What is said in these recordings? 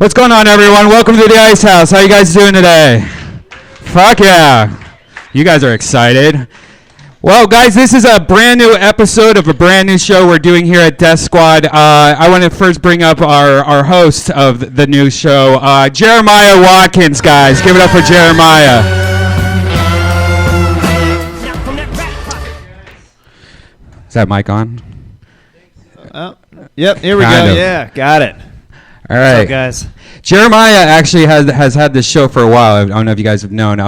What's going on, everyone? Welcome to the Ice House. How you guys doing today? Fuck yeah. You guys are excited. Well, guys, this is a brand new episode of a brand new show we're doing here at Death Squad. I want to first bring up our host of the new show, Jeremiah Watkins, guys. Give it up for Jeremiah. Is that mic on? Yep, here we go. Yeah, got it. All right. What's up, guys? Jeremiah actually has had this show for a while. I don't know if you guys have known.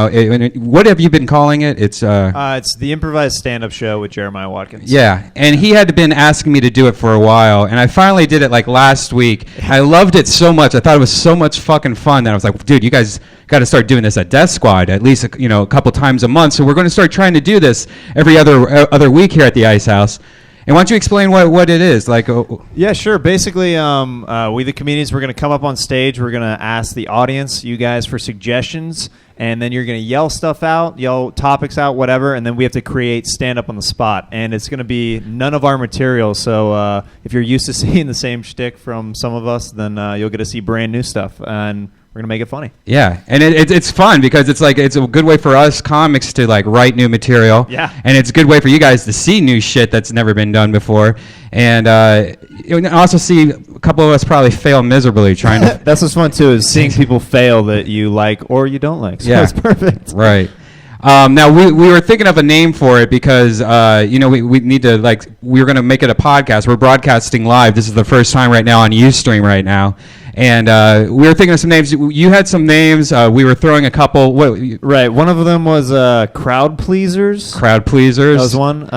What have you been calling it? It's the improvised stand-up show with Jeremiah Watkins. Yeah, and he had been asking me to do it for a while, and I finally did it like last week. I loved it so much. I thought it was so much fucking fun that I was like, dude, you guys got to start doing this at Death Squad at least a couple times a month. So we're going to start trying to do this every other week here at the Ice House. And why don't you explain what it is? Yeah, sure. Basically, we the comedians, we're going to come up on stage. We're going to ask the audience, you guys, for suggestions. And then you're going to yell stuff out, yell topics out, whatever. And then we have to create stand-up on the spot. And it's going to be none of our material. So if you're used to seeing the same shtick from some of us, then you'll get to see brand new stuff. And we're going to make it funny. Yeah, and it's fun because it's a good way for us comics to write new material. Yeah. And it's a good way for you guys to see new shit that's never been done before. And also see a couple of us probably fail miserably trying to... That's what's fun, too, is seeing people fail that you like or you don't like. So yeah. It's perfect. Right. Now, we were thinking of a name for it because, we need to, we were going to make it a podcast. We're broadcasting live. This is the first time right now on Ustream right now. And we were thinking of some names. You had some names. We were throwing a couple. Right. One of them was Crowd Pleasers. Crowd Pleasers. That was one.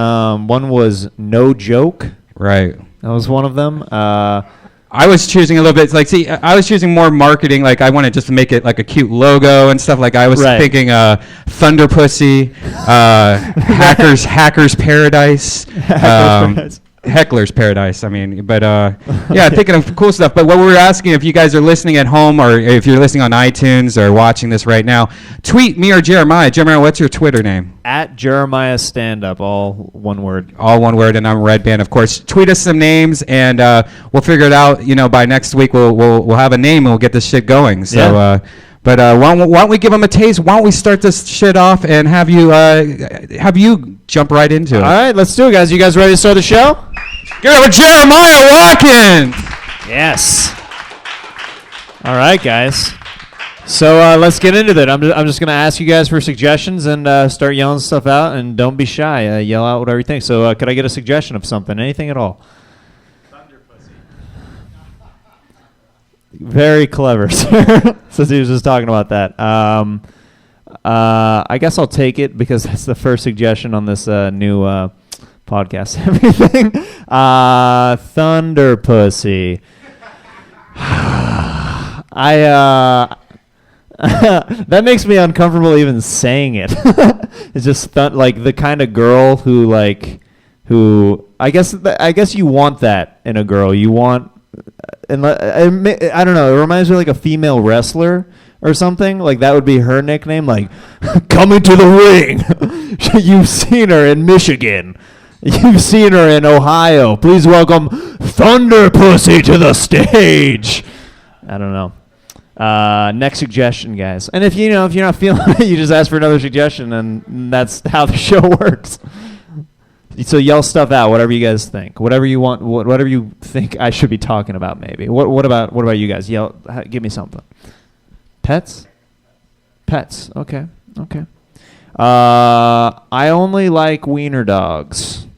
One was No Joke. Right. That was one of them. I was choosing a little bit. I was choosing more marketing. I wanted just to make it like a cute logo and stuff. I was thinking Thunderpussy, Hackers Paradise. Heckler's Paradise. Yeah, thinking of cool stuff. But what we were asking, if you guys are listening at home or if you're listening on iTunes or watching this right now, tweet me or Jeremiah. Jeremiah, what's your Twitter name? At Jeremiah Standup, all one word. All one word, and I'm Redban, of course. Tweet us some names, and we'll figure it out. By next week, we'll have a name and we'll get this shit going. So. Yeah. But why don't we give them a taste? Why don't we start this shit off and have you jump right into it? All right, let's do it, guys. You guys ready to start the show? Give it up for Jeremiah Watkins. Yes. All right, guys. So let's get into it. I'm just going to ask you guys for suggestions and start yelling stuff out. And don't be shy. Yell out whatever you think. So could I get a suggestion of something? Anything at all? Thunderpussy. Very clever, sir. Since he was just talking about that. I guess I'll take it because that's the first suggestion on this new podcast. Everything. Thunderpussy. That makes me uncomfortable even saying it. It's just the kind of girl who I guess you want that in a girl. You want. And I don't know. It reminds me of a female wrestler or something. That would be her nickname. Coming to the ring. You've seen her in Michigan. You've seen her in Ohio. Please welcome Thunderpussy to the stage. I don't know. Next suggestion, guys. And if you're not feeling it, you just ask for another suggestion, and that's how the show works. So yell stuff out, whatever you guys think, whatever you want, whatever you think I should be talking about. Maybe. What about you guys? Yell. Give me something. Pets. Okay. I only like wiener dogs.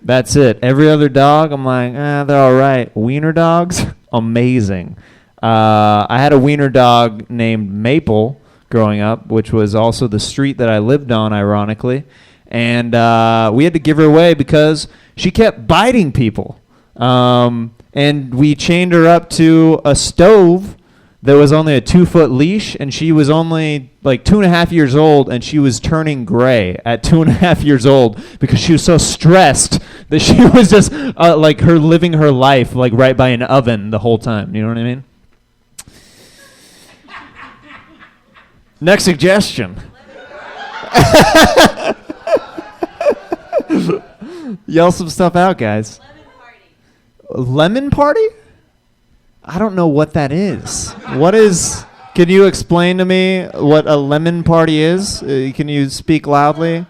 That's it. Every other dog, I'm like, they're all right. Wiener dogs, amazing. I had a wiener dog named Maple growing up, which was also the street that I lived on, ironically. And we had to give her away because she kept biting people. And we chained her up to a stove that was only a 2-foot leash, and she was only 2.5 years old, and she was turning gray at 2.5 years old because she was so stressed that she was just her living her life right by an oven the whole time. You know what I mean? Next suggestion. Yell some stuff out, guys. Lemon party. Lemon party? I don't know what that is. What is... Can you explain to me what a lemon party is? Can you speak loudly?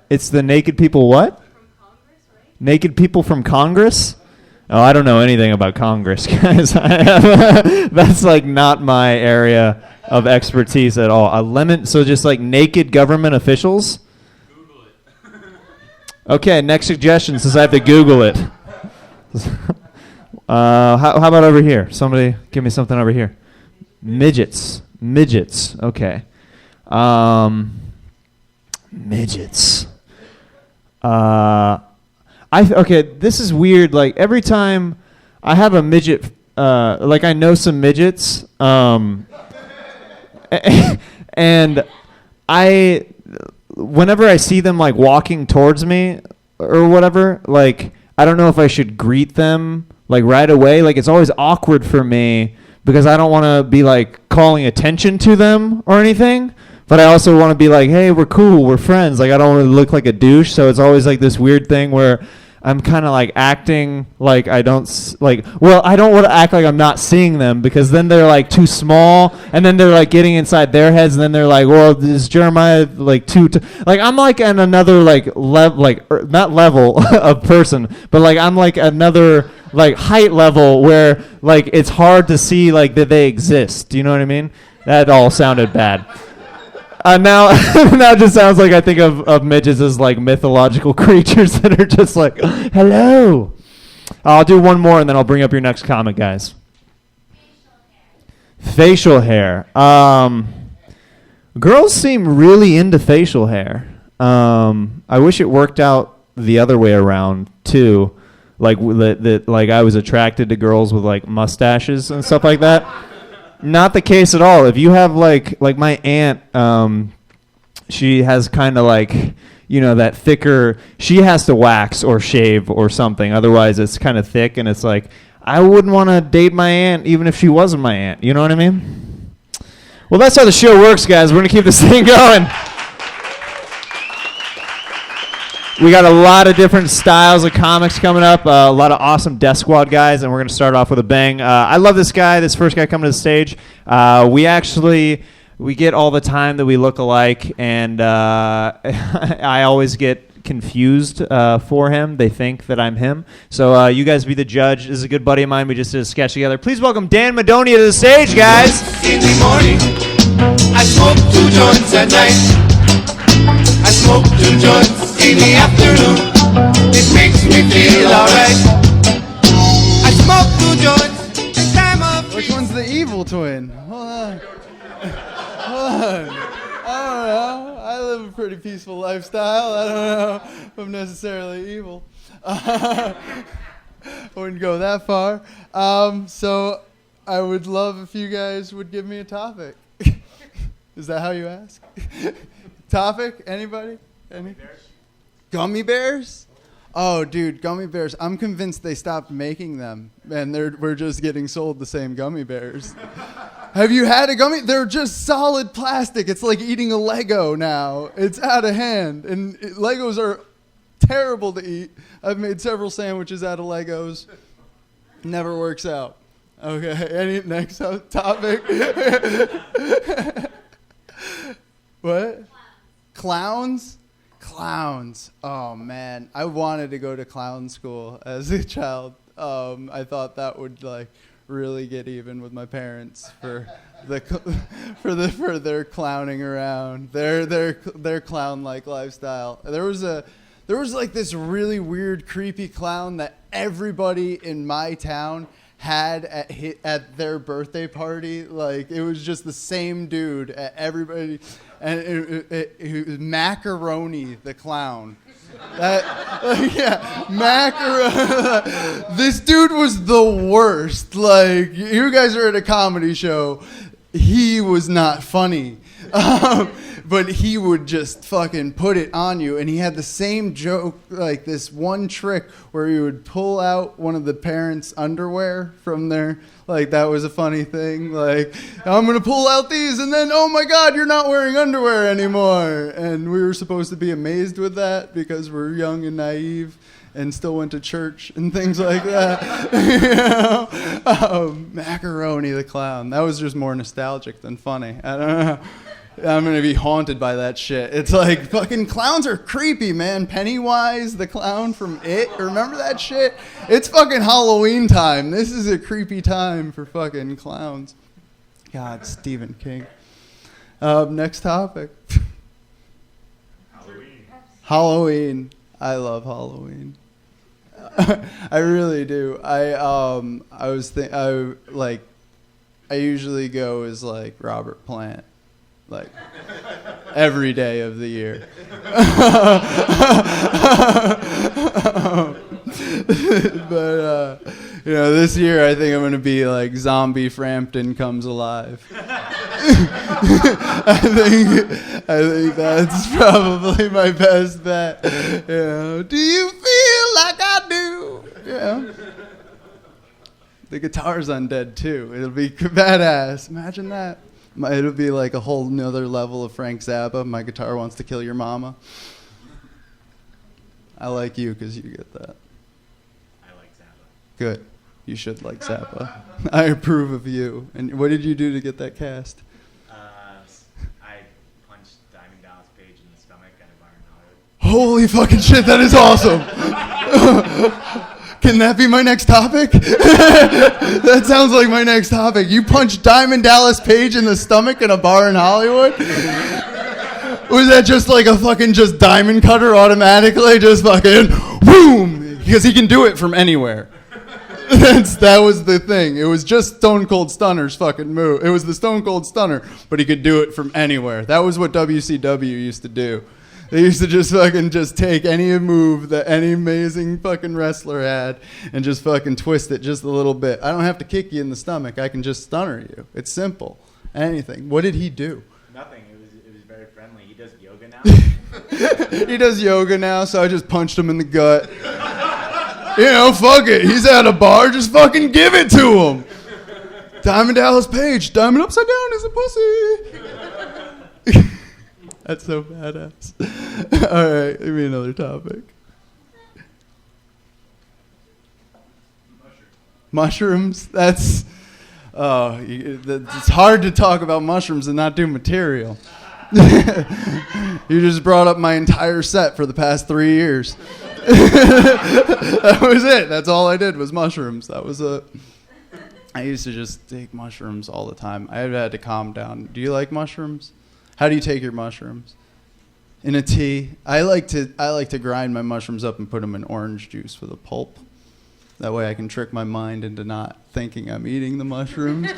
It's the naked people what? From Congress, right? Naked people from Congress? Oh, I don't know anything about Congress, guys. That's like not my area of expertise at all. A lemon, so just like naked government officials? Google it. Okay, next suggestion since I have to Google it. How about over here? Somebody give me something over here. Midgets. Okay. Midgets. Okay, this is weird. Like every time I have a midget, like I know some midgets, and whenever I see them like walking towards me or whatever, like I don't know if I should greet them like right away. Like it's always awkward for me because I don't want to be like calling attention to them or anything. But I also want to be like, hey, we're cool, we're friends. Like I don't want to look like a douche. So it's always like this weird thing where I'm kind of like acting like I don't I don't want to act like I'm not seeing them because then they're like too small and then they're like getting inside their heads and then they're like, well, is Jeremiah like like I'm like in another like not level of person, but like I'm like another like height level where like it's hard to see like that they exist. Do you know what I mean? That all sounded bad. Now it just sounds like I think of midgets as like mythological creatures that are just like, hello. I'll do one more and then I'll bring up your next comment, guys. Facial hair. Girls seem really into facial hair. I wish it worked out the other way around too. Like like I was attracted to girls with like mustaches and stuff like that. Not the case at all. If you have like my aunt, she has kind of like, you know, that thicker, she has to wax or shave or something. Otherwise it's kind of thick and it's like, I wouldn't want to date my aunt even if she wasn't my aunt. You know what I mean? Well, that's how the show works, guys. We're going to keep this thing going. We got a lot of different styles of comics coming up, a lot of awesome Death Squad guys, and we're going to start off with a bang. I love this guy, this first guy coming to the stage. We get all the time that we look alike, and I always get confused for him. They think that I'm him. So you guys be the judge. This is a good buddy of mine. We just did a sketch together. Please welcome Dan Madonia to the stage, guys. In the morning, I smoke 2 joints at night. I smoke 2 joints in the afternoon. It makes me feel alright. I smoke 2 joints in time of Which one's the evil twin? Hold on. I don't know. I live a pretty peaceful lifestyle. I don't know if I'm necessarily evil. I wouldn't go that far. So I would love if you guys would give me a topic. Is that how you ask? Topic? Anybody? Any? Gummy bears? Oh, dude, gummy bears. I'm convinced they stopped making them, and we're just getting sold the same gummy bears. Have you had a gummy? They're just solid plastic. It's like eating a Lego now. It's out of hand, and Legos are terrible to eat. I've made several sandwiches out of Legos. Never works out. Okay, any next topic? What? Clowns? Clowns. Oh, man. I wanted to go to clown school as a child. I thought that would, like, really get even with my parents for their clowning around, their clown-like lifestyle. There was like this really weird, creepy clown that everybody in my town had at their birthday party. Like, it was just the same dude at everybody, and it was Macaroni the clown. Macaroni. This dude was the worst. Like, you guys are at a comedy show. He was not funny. But he would just fucking put it on you. And he had the same joke, like this one trick where he would pull out one of the parents' underwear from their, like, that was a funny thing. Like, I'm going to pull out these, and then, oh my God, you're not wearing underwear anymore. And we were supposed to be amazed with that because we're young and naive. and still went to church and things like that. You know? Macaroni the Clown. That was just more nostalgic than funny. I don't know. I'm going to be haunted by that shit. It's like, fucking clowns are creepy, man. Pennywise, the clown from It. Remember that shit? It's fucking Halloween time. This is a creepy time for fucking clowns. God, Stephen King. Next topic. Halloween. I love Halloween. I really do. I usually go as like Robert Plant. Like every day of the year. But this year I think I'm gonna be like Zombie Frampton Comes Alive. I think that's probably my best bet. Do you feel like I do? The guitar's undead too. It'll be badass. Imagine that. It'll be like a whole nother level of Frank Zappa. My guitar wants to kill your mama. I like you because you get that. I like Zappa. Good. You should like Zappa. I approve of you. And what did you do to get that cast? I punched Diamond Dallas Page in the stomach at a bar in Hollywood. Holy fucking shit, that is awesome. Can that be my next topic? That sounds like my next topic. You punched Diamond Dallas Page in the stomach in a bar in Hollywood? Was that just like a fucking just diamond cutter automatically? Just fucking boom! Because he can do it from anywhere. That was the thing. It was just Stone Cold Stunner's fucking move. It was the Stone Cold Stunner, but he could do it from anywhere. That was what WCW used to do. They used to just fucking just take any move that any amazing fucking wrestler had and just fucking twist it just a little bit. I don't have to kick you in the stomach. I can just stunner you. It's simple. Anything. What did he do? Nothing. It was very friendly. He does yoga now. He does yoga now, so I just punched him in the gut. Fuck it. He's at a bar. Just fucking give it to him. Diamond Dallas Page. Diamond upside down is a pussy. That's so badass. All right, give me another topic. Mushrooms. That's it's hard to talk about mushrooms and not do material. You just brought up my entire set for the past 3 years. That was it. That's all I did was mushrooms. That was it. I used to just take mushrooms all the time. I had to calm down. Do you like mushrooms? How do you take your mushrooms? In a tea. I like to grind my mushrooms up and put them in orange juice with a pulp. That way I can trick my mind into not thinking I'm eating the mushrooms.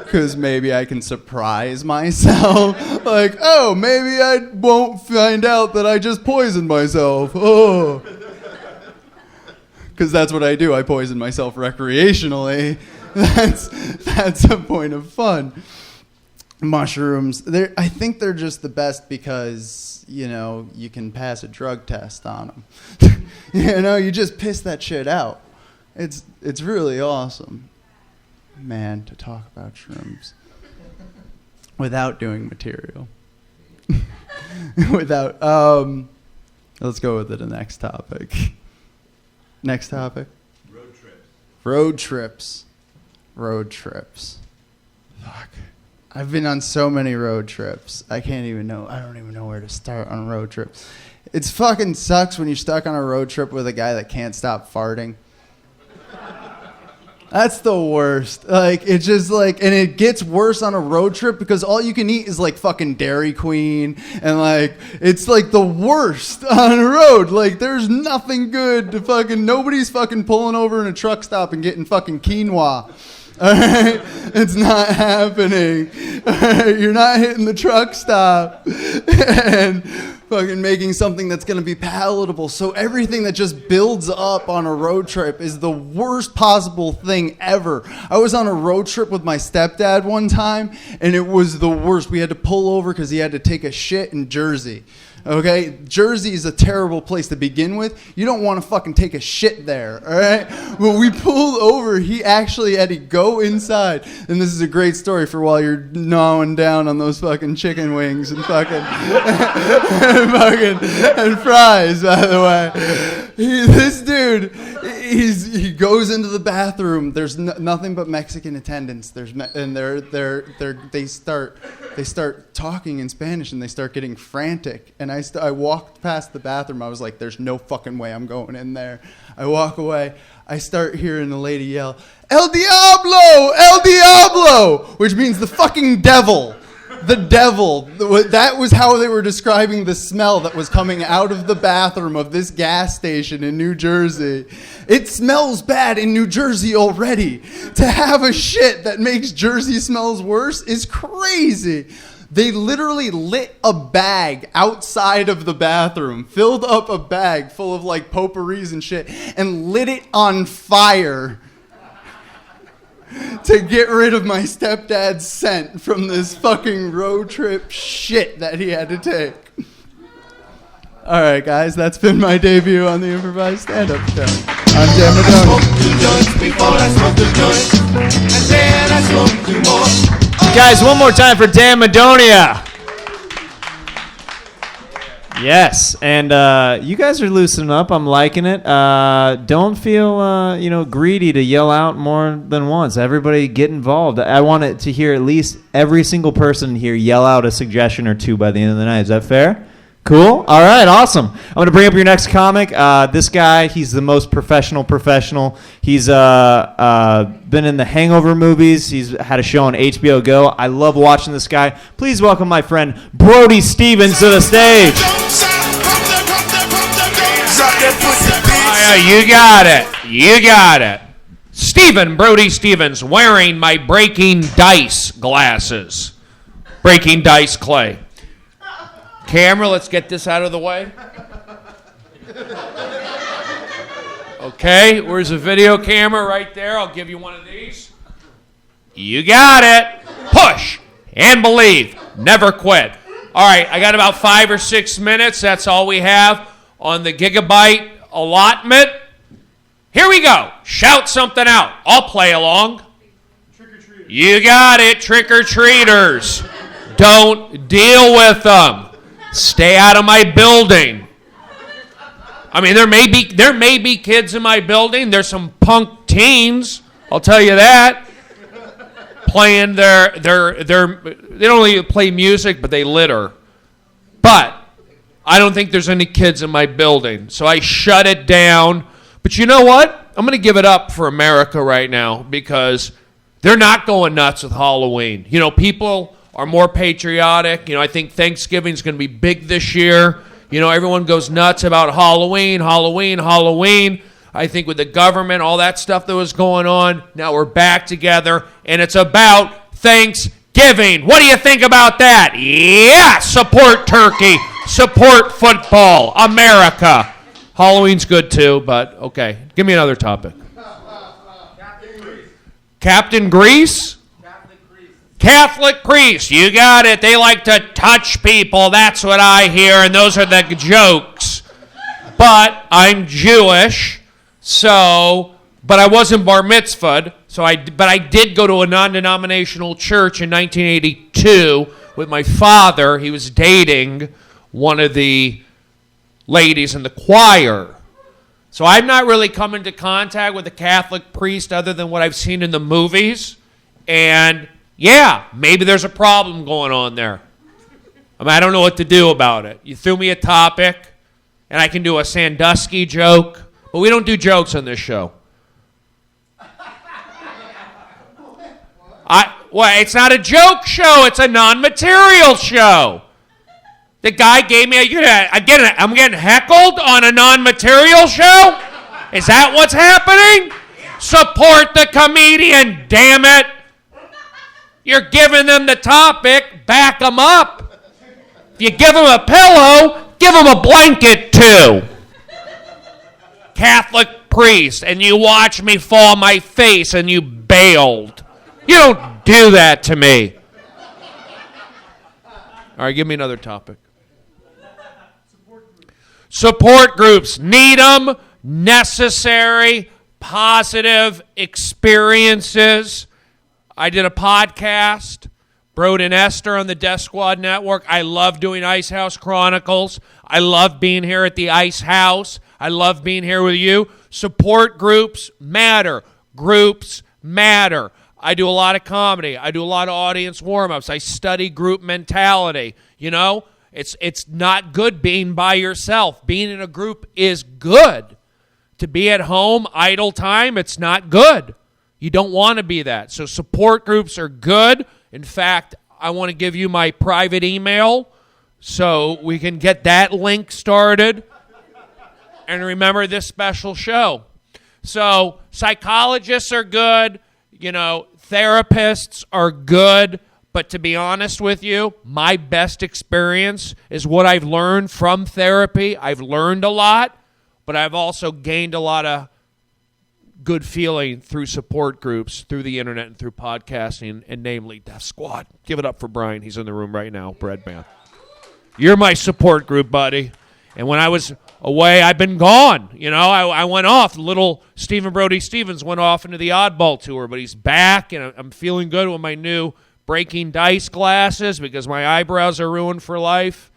Because maybe I can surprise myself. Like, oh, maybe I won't find out that I just poisoned myself. Oh. Because that's what I do. I poison myself recreationally. That's a point of fun. Mushrooms, I think they're just the best because, you can pass a drug test on them. You just piss that shit out. It's really awesome. Man, to talk about shrooms without doing material. Let's go with the next topic. Next topic. Road trips. Fuck. I've been on so many road trips. I don't even know where to start on road trips. It's fucking sucks when you're stuck on a road trip with a guy that can't stop farting. That's the worst. Like, it's just like, and it gets worse on a road trip because all you can eat is like fucking Dairy Queen. And like, it's like the worst on a road. Like, there's nothing good to fucking, nobody's fucking pulling over in a truck stop and getting fucking quinoa. All right, it's not happening. All right, you're not hitting the truck stop and fucking making something that's gonna be palatable. So everything that just builds up on a road trip is the worst possible thing ever. I was on a road trip with my stepdad one time, and it was the worst. We had to pull over because he had to take a shit in Jersey. Okay, Jersey is a terrible place to begin with. You don't want to fucking take a shit there, all right? When we pulled over, he actually had to go inside. And this is a great story for while you're gnawing down on those fucking chicken wings and fucking and fries, by the way. This dude, he goes into the bathroom. There's nothing but Mexican attendants. They start talking in Spanish and they start getting frantic. And I walked past the bathroom. I was like, "There's no fucking way I'm going in there." I walk away. I start hearing the lady yell, "El Diablo! El Diablo!" which means the fucking devil. The devil. That was how they were describing the smell that was coming out of the bathroom of this gas station in New Jersey. It smells bad in New Jersey already. To have a shit that makes Jersey smells worse is crazy. They literally lit a bag outside of the bathroom, filled up a bag full of like potpourris and shit, and lit it on fire to get rid of my stepdad's scent from this fucking road trip shit that he had to take. All right, guys, that's been my debut on the improvised stand-up show. I'm Dan I Madonia. smoked 2 joints before I smoked a joint, and then I smoked 2 more. Guys, one more time for Dan Madonia. Yes, and you guys are loosening up. I'm liking it. Don't feel greedy to yell out more than once. Everybody get involved. I want it to hear at least every single person here yell out a suggestion or two by the end of the night. Is that fair? Cool. All right. Awesome. I'm going to bring up your next comic. This guy, he's the most professional. He's been in the Hangover movies. He's had a show on HBO Go. I love watching this guy. Please welcome my friend Brody Stevens to the stage. You got it. You got it. Brody Stevens, wearing my Breaking Dice glasses. Breaking Dice clay. Camera, let's get this out of the way. Okay, where's the video camera? Right there. I'll give you one of these. You got it. Push and believe. Never quit. All right, I got about 5 or 6 minutes. That's all we have on the gigabyte allotment. Here we go. Shout something out. I'll play along. Trick-or-treaters. You got it, trick-or-treaters. Don't deal with them. Stay out of my building. I mean, there may be kids in my building. There's some punk teens. I'll tell you that. Playing they don't only play music, but they litter. But I don't think there's any kids in my building, so I shut it down. But you know what? I'm going to give it up for America right now because they're not going nuts with Halloween. You know, people are more patriotic. You know, I think Thanksgiving's going to be big this year. You know, everyone goes nuts about Halloween. I think with the government, all that stuff that was going on, now we're back together, and it's about Thanksgiving. What do you think about that? Yeah! Support turkey. Support football. America. Halloween's good too, but okay. Give me another topic. Captain Grease? Catholic priest, you got it. They like to touch people. That's what I hear, and those are the jokes. But I'm Jewish, but I wasn't bar mitzvahed, but I did go to a non-denominational church in 1982 with my father. He was dating one of the ladies in the choir. So I'm not really come into contact with a Catholic priest other than what I've seen in the movies, and yeah, maybe there's a problem going on there. I mean, I don't know what to do about it. You threw me a topic, and I can do a Sandusky joke, but we don't do jokes on this show. It's not a joke show. It's a non-material show. The guy gave me I'm getting heckled on a non-material show? Is that what's happening? Support the comedian, damn it. You're giving them the topic, back them up. If you give them a pillow, give them a blanket too. Catholic priest, and you watch me fall on my face and you bailed. You don't do that to me. All right, give me another topic. Support groups. Need them. Necessary. Positive experiences. I did a podcast, Brody and Esther on the Death Squad Network. I love doing Ice House Chronicles. I love being here at the Ice House. I love being here with you. Support groups matter. Groups matter. I do a lot of comedy. I do a lot of audience warm-ups. I study group mentality. You know, it's not good being by yourself. Being in a group is good. To be at home, idle time, it's not good. You don't want to be that. So support groups are good. In fact, I want to give you my private email so we can get that link started. And remember this special show. So psychologists are good. You know, therapists are good. But to be honest with you, my best experience is what I've learned from therapy. I've learned a lot, but I've also gained a lot of good feeling through support groups, through the internet, and through podcasting, and namely Death Squad. Give it up for Brian. He's in the room right now, Redban. You're my support group, buddy. And when I was away, I've been gone. You know, I went off. Little Stephen Brody Stevens went off into the Oddball Tour, but he's back, and I'm feeling good with my new Breaking Dice glasses because my eyebrows are ruined for life.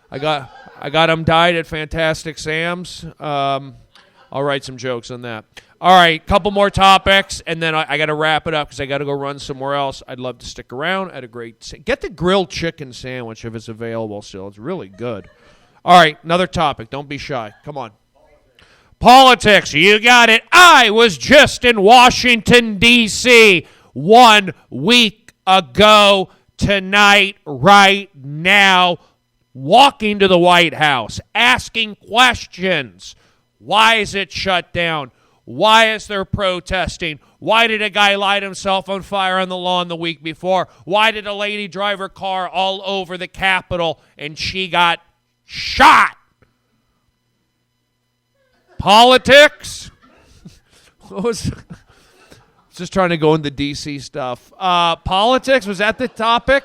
I got them dyed at Fantastic Sam's. I'll write some jokes on that. All right, couple more topics, and then I got to wrap it up because I got to go run somewhere else. I'd love to stick around. I had a get the grilled chicken sandwich if it's available still. It's really good. All right, another topic. Don't be shy. Come on. Politics. You got it. I was just in Washington, D.C. 1 week ago tonight, right now, walking to the White House, asking questions. Why is it shut down? Why is there protesting? Why did a guy light himself on fire on the lawn the week before? Why did a lady drive her car all over the Capitol and she got shot? Politics? Just trying to go into D.C. stuff. Politics, was that the topic?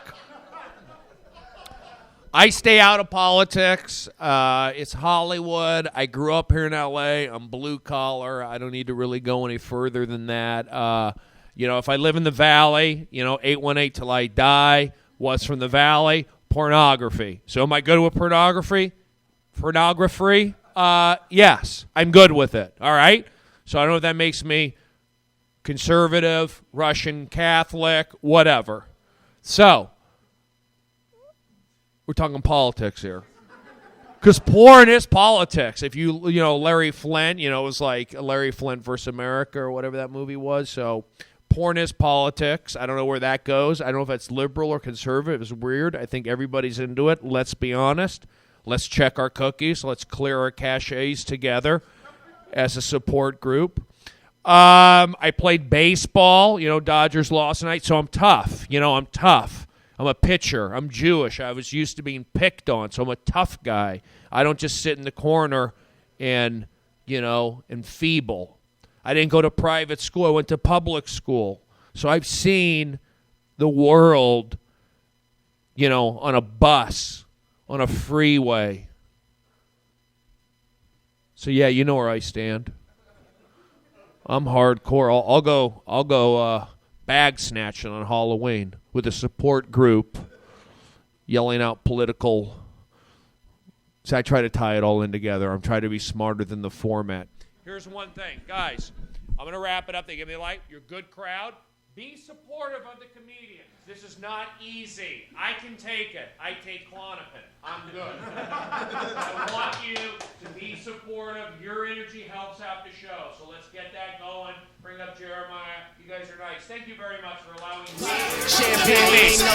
I stay out of politics. It's Hollywood. I grew up here in L.A. I'm blue collar. I don't need to really go any further than that. You know, if I live in the Valley, 818 till I die. What's from the Valley? Pornography. So am I good with pornography? Pornography? Yes, I'm good with it. All right? So I don't know if that makes me conservative, Russian Catholic, whatever. So we're talking politics here. Because porn is politics. If you Larry Flint, it was like Larry Flint versus America or whatever that movie was. So porn is politics. I don't know where that goes. I don't know if that's liberal or conservative. It's weird. I think everybody's into it. Let's be honest. Let's check our cookies. Let's clear our caches together as a support group. I played baseball. Dodgers lost tonight, so I'm tough. I'm tough. I'm a pitcher. I'm Jewish. I was used to being picked on, so I'm a tough guy. I don't just sit in the corner and feeble. I didn't go to private school. I went to public school. So I've seen the world, on a bus, on a freeway. So yeah, you know where I stand. I'm hardcore. I'll go bag snatching on Halloween with a support group, yelling out political. So I try to tie it all in together. I'm trying to be smarter than the format. Here's one thing, guys. I'm going to wrap it up. They give me a light. You're a good crowd. Be supportive of the comedians. This is not easy. I can take it. I take Klonopin. I'm good. I want you to be supportive. Your energy helps out the show. So let's get that going. Bring up Jeremiah. You guys are nice. Thank you very much for allowing me.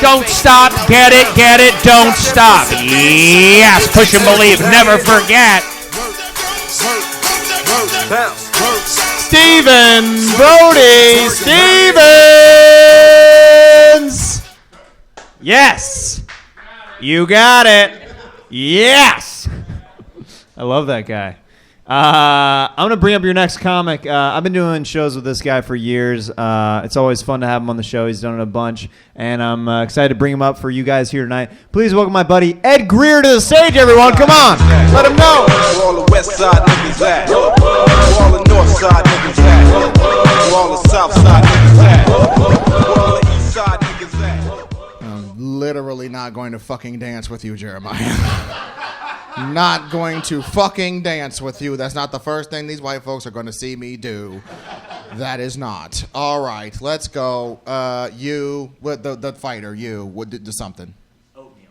Don't stop. Get it. Don't stop. Yes. Push and believe. Never forget. Stephen Brody Stevens. Yes. You got it. Yes. I love that guy. I'm going to bring up your next comic. I've been doing shows with this guy for years. It's always fun to have him on the show. He's done it a bunch. And I'm excited to bring him up for you guys here tonight. Please welcome my buddy Ed Greer to the stage, everyone. Come on. Let him know. Where all the west side niggas at? Where all the north side niggas at? Where all the south side niggas at? Where all the east side niggas at? Oh, literally not going to fucking dance with you, Jeremiah. Not going to fucking dance with you. That's not the first thing these white folks are going to see me do. That is not. All right, let's go. You, the fighter, you, do something. Oatmeal.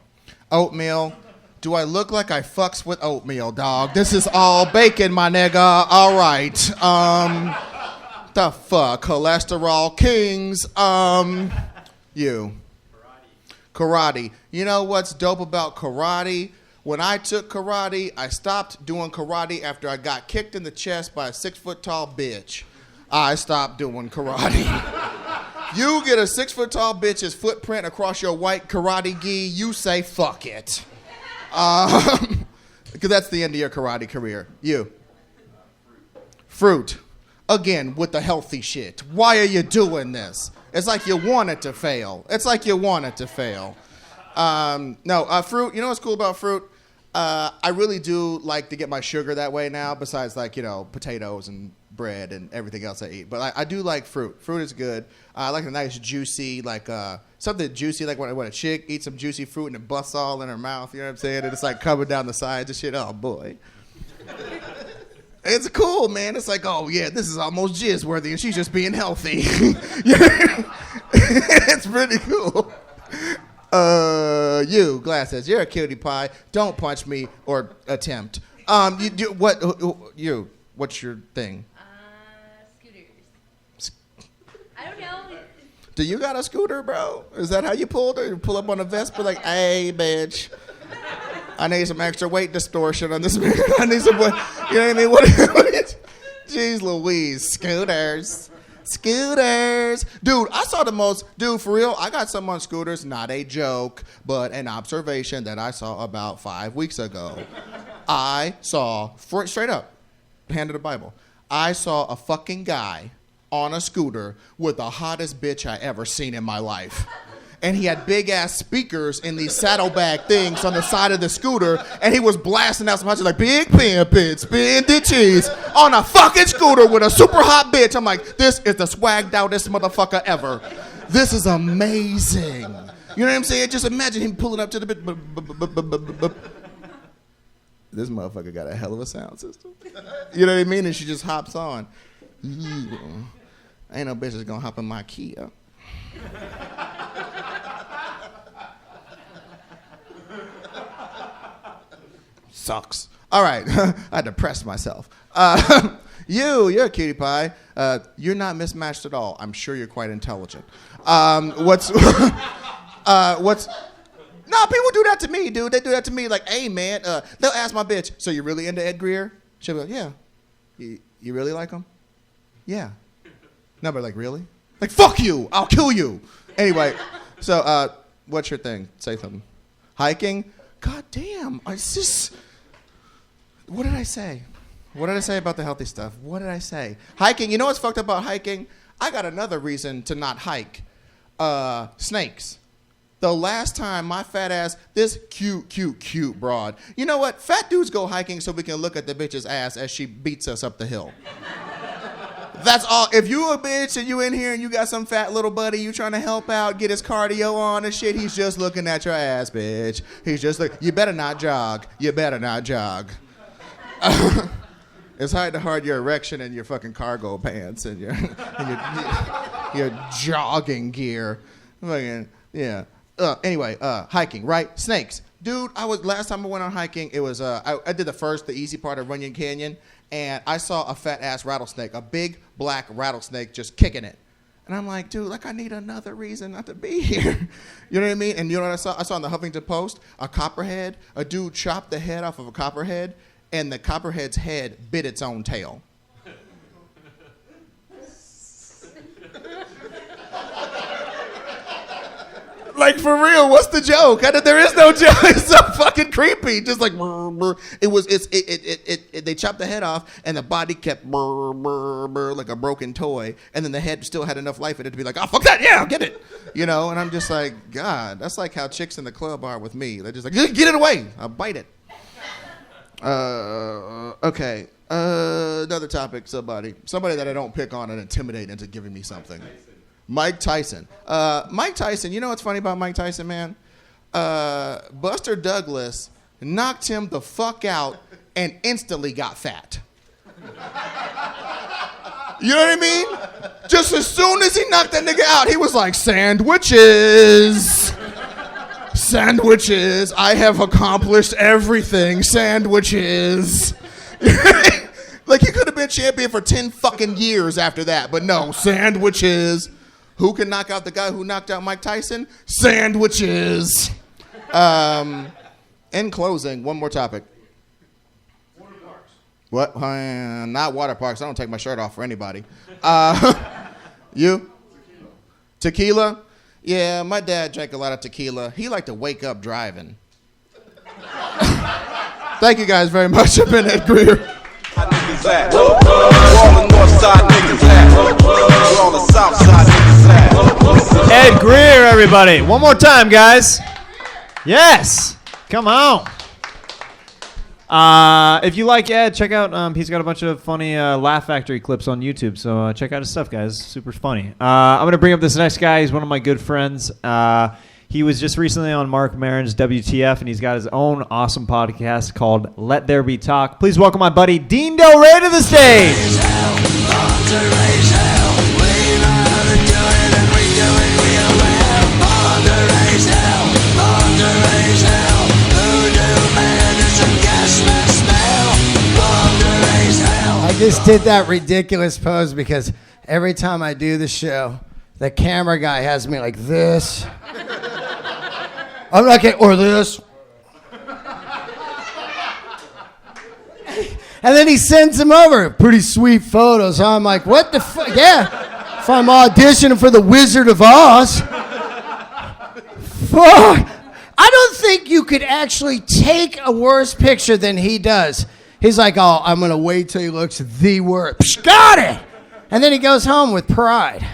Oatmeal. Do I look like I fucks with oatmeal, dog? This is all bacon, my nigga. All right. The fuck? Cholesterol kings. You. Karate. You know what's dope about karate? When I took karate, I stopped doing karate after I got kicked in the chest by a 6-foot-tall bitch. I stopped doing karate. You get a 6-foot-tall bitch's footprint across your white karate gi, you say fuck it. Because that's the end of your karate career. You. Fruit. Again, with the healthy shit. Why are you doing this? It's like you want it to fail. Fruit. You know what's cool about fruit? I really do like to get my sugar that way now, besides potatoes and bread and everything else I eat. But I do like fruit. Fruit is good. I like a nice juicy, something juicy, like when a chick eats some juicy fruit and it busts all in her mouth, you know what I'm saying? And it's like coming down the sides and shit. Oh, boy. It's cool, man. It's like, oh, yeah, this is almost jizz-worthy, and she's just being healthy. It's pretty cool. You, Glass says, you're a cutie pie. Don't punch me or attempt. What's your thing? Scooters. I don't know. Do you got a scooter, bro? Is that how you pulled it? You pull up on a Vespa like, hey, bitch. I need some extra weight distortion on this. I need some, you know what I mean? What Jeez Louise, scooters. Dude, I saw for real, I got some on scooters, not a joke, but an observation that I saw about 5 weeks ago. I saw, straight up, hand of the Bible, I saw a fucking guy on a scooter with the hottest bitch I ever seen in my life. And he had big-ass speakers in these saddlebag things on the side of the scooter, and he was blasting out some hot shit like, big pimpin', spin the cheese, on a fucking scooter with a super hot bitch. I'm like, this is the swagged outest motherfucker ever. This is amazing. You know what I'm saying? Just imagine him pulling up to the bit. This motherfucker got a hell of a sound system. You know what I mean? And she just hops on. Ain't no bitch that's gonna hop in my Kia. Sucks. All right. I had to press myself. You're a cutie pie. You're not mismatched at all. I'm sure you're quite intelligent. What's no, people do that to me, dude. They do that to me like, hey, man, they'll ask my bitch, so you really into Ed Greer? She'll be like, yeah. You really like him? Yeah. No, but like, really? Like, fuck you. I'll kill you. Anyway, so what's your thing? Say something. Hiking? God damn. What did I say? What did I say about the healthy stuff? What did I say? Hiking. You know what's fucked up about hiking? I got another reason to not hike. Snakes. The last time my fat ass, this cute broad. You know what? Fat dudes go hiking so we can look at the bitch's ass as she beats us up the hill. That's all. If you a bitch and you in here and you got some fat little buddy you trying to help out, get his cardio on and shit, he's just looking at your ass, bitch. He's just like, you better not jog. It's hard to hide your erection in your fucking cargo pants and your jogging gear. Fucking, yeah. Anyway, hiking, right? Snakes. Dude, last time I went on hiking, it was, I did the easy part of Runyon Canyon, and I saw a fat-ass rattlesnake, a big black rattlesnake just kicking it. And I'm like, dude, I need another reason not to be here. You know what I mean? And you know what I saw? I saw in the Huffington Post, a copperhead, a dude chopped the head off of a copperhead, and the copperhead's head bit its own tail. Like, for real, what's the joke? There is no joke. It's so fucking creepy. Just like, they chopped the head off, and the body kept like a broken toy, and then the head still had enough life in it to be like, oh, fuck that, yeah, I'll get it. You know, and I'm just like, God, that's like how chicks in the club are with me. They're just like, get it away. I'll bite it. Okay. Another topic, somebody that I don't pick on and intimidate into giving me something. Mike Tyson. Mike Tyson, you know what's funny about Mike Tyson, man? Buster Douglas knocked him the fuck out and instantly got fat. You know what I mean? Just as soon as he knocked that nigga out, he was like, sandwiches. Sandwiches. I have accomplished everything. Sandwiches. Like, he could have been champion for 10 fucking years after that, but no, sandwiches. Who can knock out the guy who knocked out Mike Tyson? Sandwiches. In closing, one more topic. Water parks. What? Not water parks. I don't take my shirt off for anybody. You? Tequila? Yeah, my dad drank a lot of tequila. He liked to wake up driving. Thank you guys very much. I've been Ed Greer. Niggas at? Where all the north side niggas at? Where all the south side niggas at? Ed Greer, everybody. One more time, guys. Yes. Come on. If you like Ed, check out, he's got a bunch of funny Laugh Factory clips on YouTube, so check out his stuff, guys. Super funny. I'm going to bring up this next guy. He's one of my good friends. He was just recently on Mark Maron's WTF, and he's got his own awesome podcast called Let There Be Talk. Please welcome my buddy Dean Delray to the stage. I just did that ridiculous pose because every time I do the show, the camera guy has me like this. I'm not getting, or this. And then he sends them over. Pretty sweet photos. I'm like, what the fuck? Yeah. If I'm auditioning for the Wizard of Oz. Fuck. I don't think you could actually take a worse picture than he does. He's like, oh, I'm going to wait till he looks the worst. Psh, got it. And then he goes home with pride.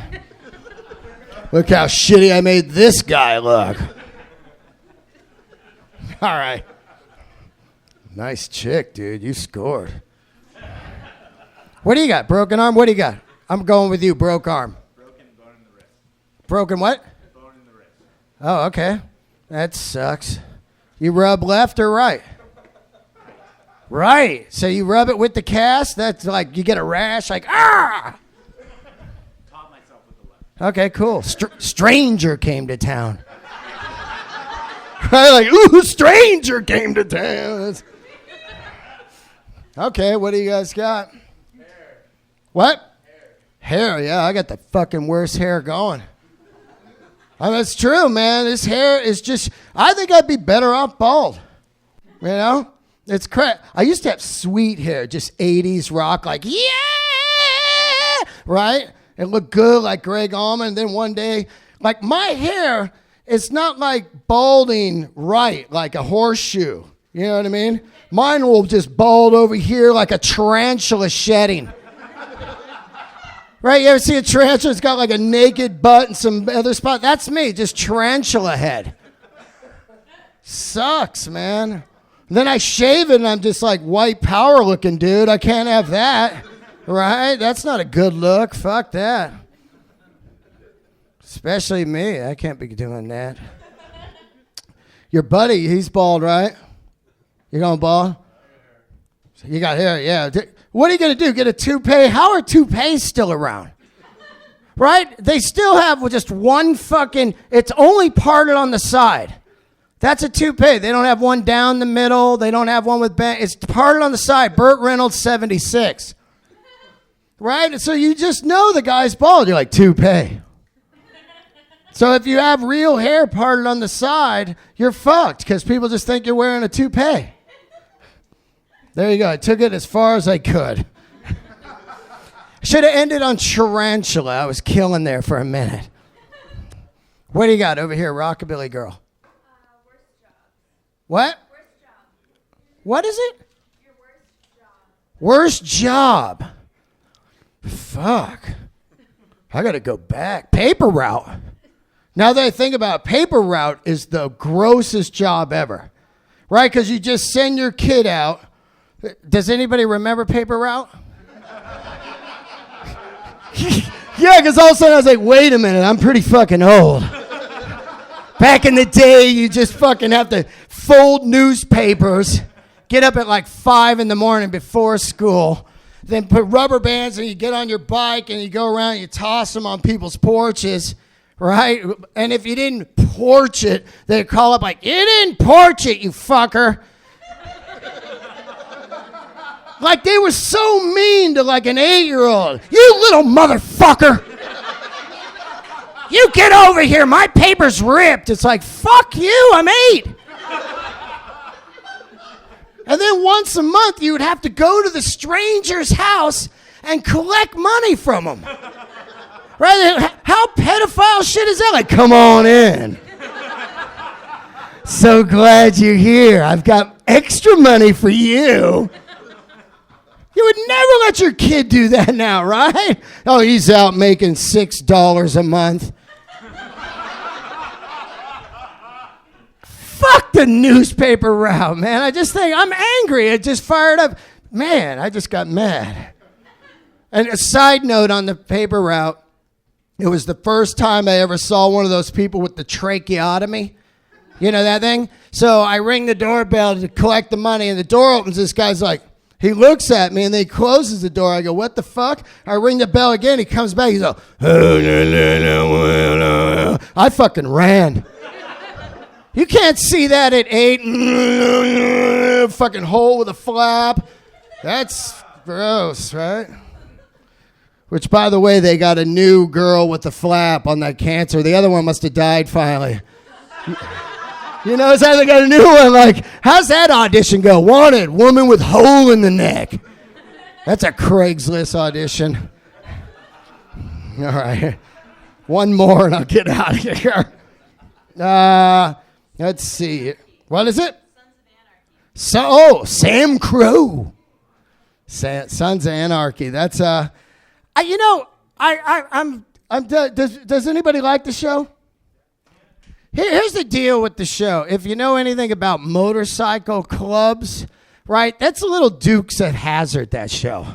Look how shitty I made this guy look. All right. Nice chick, dude. You scored. What do you got? Broken arm? What do you got? I'm going with you. Broke arm. Broken bone in the wrist. Broken what? Bone in the wrist. Oh, okay. That sucks. You rub left or right? Right. So you rub it with the cast? That's like you get a rash, like, ah! Taught myself with the left. Okay, cool. Stranger came to town. Right, like, ooh, stranger came to town. Okay, what do you guys got? Hair. What? Hair, yeah, I got the fucking worst hair going. Oh, that's true, man. This hair is just, I think I'd be better off bald. You know? It's crap. I used to have sweet hair, just 80s rock, like, yeah! Right? It looked good like Greg Allman. And then one day, like, my hair, it's not like balding right, like a horseshoe. You know what I mean? Mine will just bald over here like a tarantula shedding. Right? You ever see a tarantula? It's got like a naked butt and some other spot. That's me, just tarantula head. Sucks, man. Then I shave it and I'm just like white power looking dude. I can't have that. Right? That's not a good look. Fuck that. Especially me. I can't be doing that. Your buddy, he's bald, right? You going bald? You got hair, yeah. What are you going to do? Get a toupee? How are toupees still around? Right? They still have just one fucking, it's only parted on the side. That's a toupee. They don't have one down the middle. They don't have one with bang. It's parted on the side. Burt Reynolds, 76. Right? So you just know the guy's bald. You're like, toupee. So if you have real hair parted on the side, you're fucked because people just think you're wearing a toupee. There you go. I took it as far as I could. Should have ended on tarantula. I was killing there for a minute. What do you got over here, Rockabilly Girl? Worst job. What? Worst job. What is it? Your worst job. Worst job. Fuck. I got to go back. Paper route. Now that I think about it, paper route is the grossest job ever. Right? Because you just send your kid out. Does anybody remember paper route? Yeah, because all of a sudden I was like, wait a minute, I'm pretty fucking old. Back in the day, you just fucking have to fold newspapers, get up at like 5 in the morning before school, then put rubber bands and you get on your bike and you go around and you toss them on people's porches, right? And if you didn't porch it, they'd call up like, you didn't porch it, you fucker. Like they were so mean to like an 8-year-old. You little motherfucker. You get over here, my paper's ripped. It's like, fuck you, I'm 8. And then once a month, you would have to go to the stranger's house and collect money from them. Right? How pedophile shit is that? Like, come on in. So glad you're here. I've got extra money for you. You would never let your kid do that now, right? Oh, he's out making $6 a month. Fuck the newspaper route, man. I just think I'm angry. I just fired up. Man, I just got mad. And a side note on the paper route, it was the first time I ever saw one of those people with the tracheotomy. You know that thing? So I ring the doorbell to collect the money, and the door opens. This guy's like, he looks at me, and then he closes the door. I go, what the fuck? I ring the bell again. He comes back. He's like, I fucking ran. You can't see that at 8. Fucking hole with a flap. That's gross, right? Which, by the way, they got a new girl with the flap on that cancer. The other one must have died finally. You know, it's how they got a new one. Like, how's that audition go? Wanted, woman with hole in the neck. That's a Craigslist audition. All right. One more and I'll get out of here. Let's see. What is it? Sam Crow. Sons of Anarchy. That's does anybody like the show? Here's the deal with the show. If you know anything about motorcycle clubs, right? That's a little Dukes of Hazzard, that show.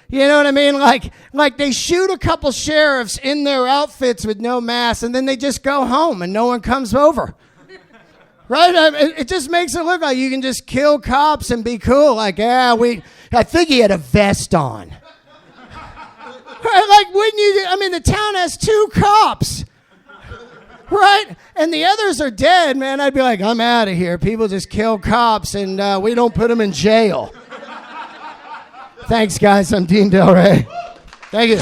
You know what I mean? Like they shoot a couple sheriffs in their outfits with no masks, and then they just go home and no one comes over. Right? It just makes it look like you can just kill cops and be cool. Like, I think he had a vest on. Right? Like, wouldn't you? I mean, the town has 2 cops. Right? And the others are dead, man. I'd be like, I'm out of here. People just kill cops and we don't put them in jail. Thanks, guys. I'm Dean Delray. Thank you.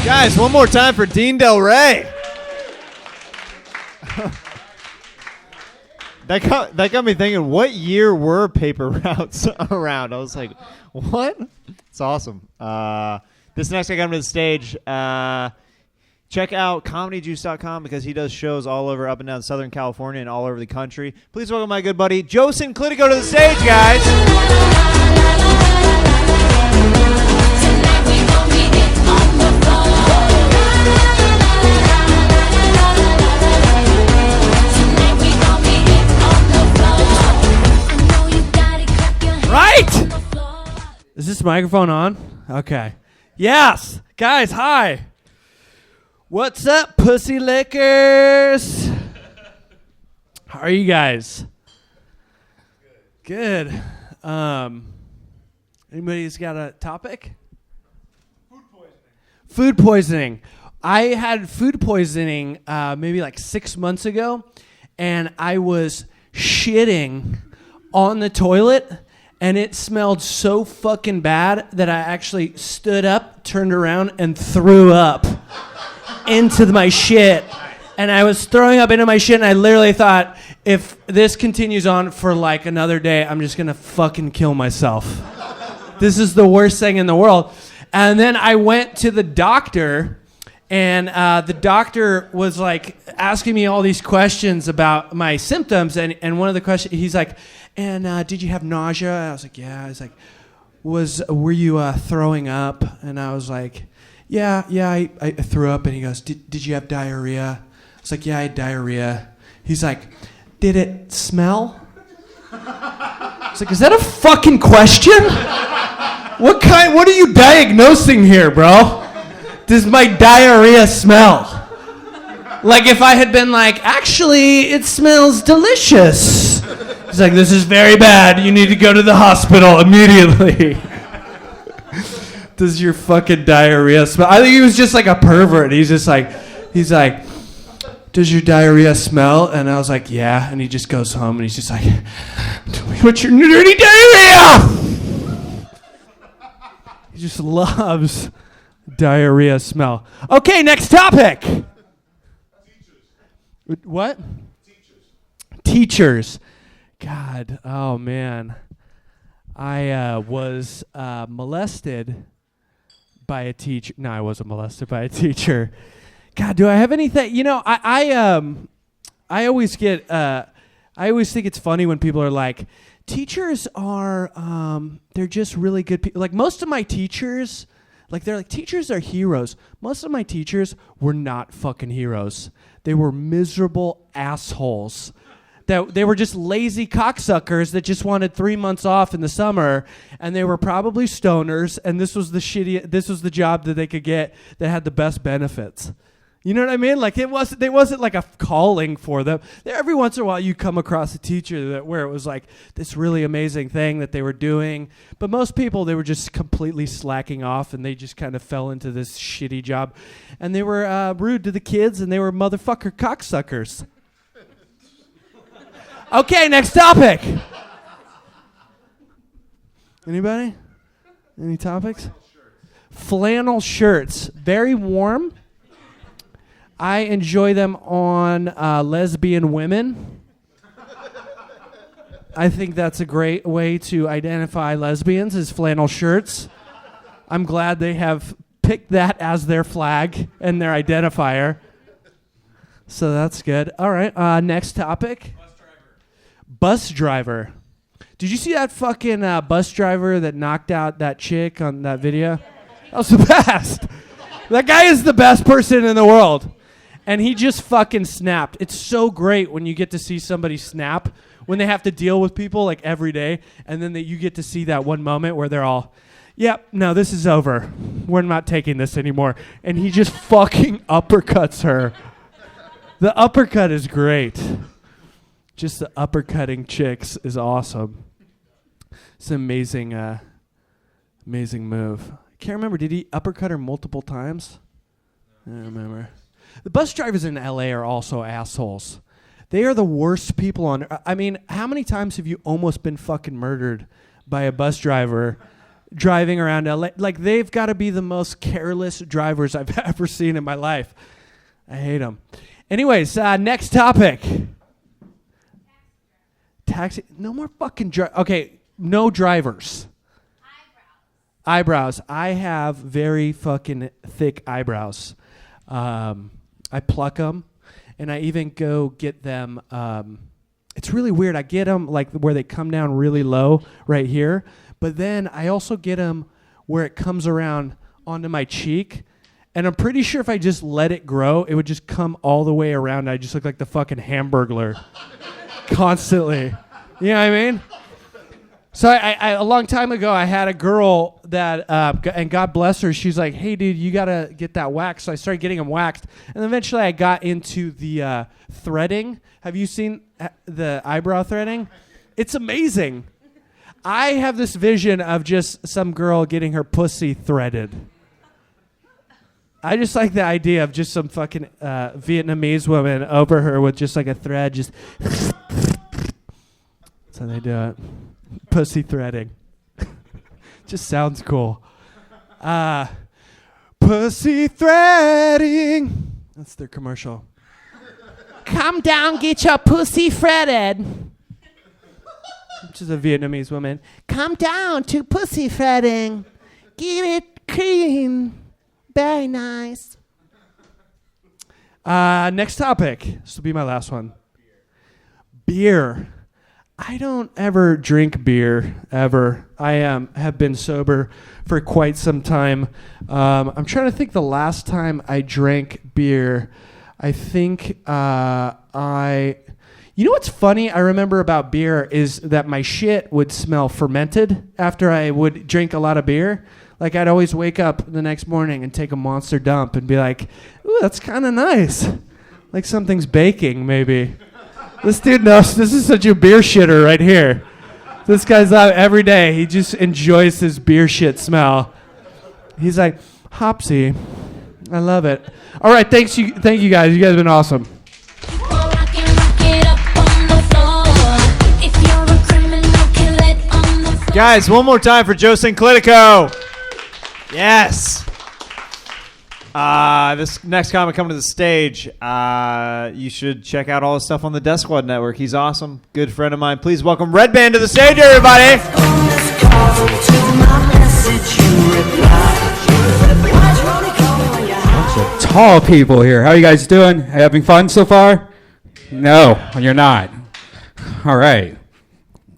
Guys, one more time for Dean Delray. That got me thinking, what year were paper routes around? I was like, what? It's awesome. This next guy coming to the stage, check out comedyjuice.com because he does shows all over up and down Southern California and all over the country. Please welcome my good buddy, Jayson Sinclitico to the stage, guys. Right? Is this microphone on? Okay. Yes. Guys, hi. What's up, pussy lickers? How are you guys? Good. Anybody's got a topic? Food poisoning. I had food poisoning maybe like 6 months ago, and I was shitting on the toilet, and it smelled so fucking bad that I actually stood up, turned around, and threw up into my shit. And I was throwing up into my shit, and I literally thought, if this continues on for like another day, I'm just gonna fucking kill myself. This is the worst thing in the world. And then I went to the doctor, and the doctor was like asking me all these questions about my symptoms. And one of the questions, he's like, and did you have nausea? I was like, yeah. He's like, were you throwing up? And I was like, yeah, I threw up. And he goes, did you have diarrhea? I was like, yeah, I had diarrhea. He's like, did it smell? I was like, is that a fucking question? What are you diagnosing here, bro? does my diarrhea smell? Like if I had been like, actually, it smells delicious. He's like, this is very bad. You need to go to the hospital immediately. Does your fucking diarrhea smell? I think he was just like a pervert. He's like, does your diarrhea smell? And I was like, yeah. And he just goes home and he's just like, what's your dirty diarrhea? He just loves diarrhea smell. Okay, next topic. What? Teachers. God, oh man. I was molested by a teacher. No, I wasn't molested by a teacher. God, do I have anything? You know, I always get, I always think it's funny when people are like, teachers are, they're just really good people. Like most of my teachers, like they're like, teachers are heroes. Most of my teachers were not fucking heroes. They were miserable assholes. That they were just lazy cocksuckers that just wanted 3 months off in the summer, and they were probably stoners, and this was the job that they could get that had the best benefits. You know what I mean? Like it wasn't like a calling for them. Every once in a while you come across a teacher where it was like this really amazing thing that they were doing, but most people, they were just completely slacking off and they just kind of fell into this shitty job, and they were rude to the kids, and they were motherfucker cocksuckers. Okay, next topic. Anybody? Any topics? Flannel shirts. Very warm. I enjoy them on lesbian women. I think that's a great way to identify lesbians, is flannel shirts. I'm glad they have picked that as their flag and their identifier. So that's good. All right, next topic. Bus driver. Did you see that fucking bus driver that knocked out that chick on that video? That was the best. That guy is the best person in the world. And he just fucking snapped. It's so great when you get to see somebody snap, when they have to deal with people like every day, and then you get to see that one moment where they're all, yep, no, this is over. We're not taking this anymore. And he just fucking uppercuts her. The uppercut is great. Just the uppercutting chicks is awesome. It's an amazing, amazing move. I can't remember. Did he uppercut her multiple times? I don't remember. The bus drivers in LA are also assholes. They are the worst people on earth. I mean, how many times have you almost been fucking murdered by a bus driver driving around LA? Like, they've got to be the most careless drivers I've ever seen in my life. I hate them. Anyways, next topic. Taxi. No more fucking okay, no drivers. Eyebrows. I have very fucking thick eyebrows. I pluck them, and I even go get them. It's really weird. I get them like where they come down really low right here, but then I also get them where it comes around onto my cheek, and I'm pretty sure if I just let it grow, it would just come all the way around. I just look like the fucking Hamburglar constantly. You know what I mean? So I a long time ago, I had a girl that, and God bless her, she's like, hey, dude, you got to get that waxed. So I started getting them waxed. And eventually I got into the threading. Have you seen the eyebrow threading? It's amazing. I have this vision of just some girl getting her pussy threaded. I just like the idea of just some fucking Vietnamese woman over her with just like a thread, just... That's how they do it. Pussy threading. Just sounds cool. Pussy threading. That's their commercial. Come down, get your pussy threaded. Which is a Vietnamese woman. Come down to pussy threading. Get it clean. Very nice. Next topic. This will be my last one. Beer. I don't ever drink beer, ever. I have been sober for quite some time. I'm trying to think the last time I drank beer. I think you know what's funny I remember about beer is that my shit would smell fermented after I would drink a lot of beer. Like I'd always wake up the next morning and take a monster dump and be like, ooh, that's kind of nice. Like something's baking, maybe. This dude knows this is such a beer shitter right here. This guy's out every day. He just enjoys his beer shit smell. He's like, Hopsy, I love it. All right, thank you guys. You guys have been awesome. Guys, one more time for Joe Sinclitico. Yes. This next comic coming to the stage, you should check out all his stuff on the Death Squad Network. He's awesome. Good friend of mine. Please welcome Redban to the stage, everybody. Bunch of tall people here. How you guys doing? Having fun so far? No, you're not. All right.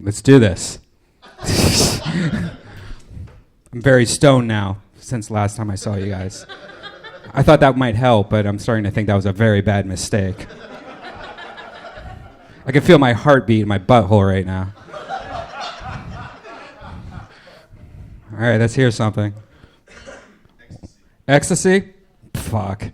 Let's do this. I'm very stoned now since last time I saw you guys. I thought that might help, but I'm starting to think that was a very bad mistake. I can feel my heartbeat in my butthole right now. All right, let's hear something. Ecstasy? Fuck.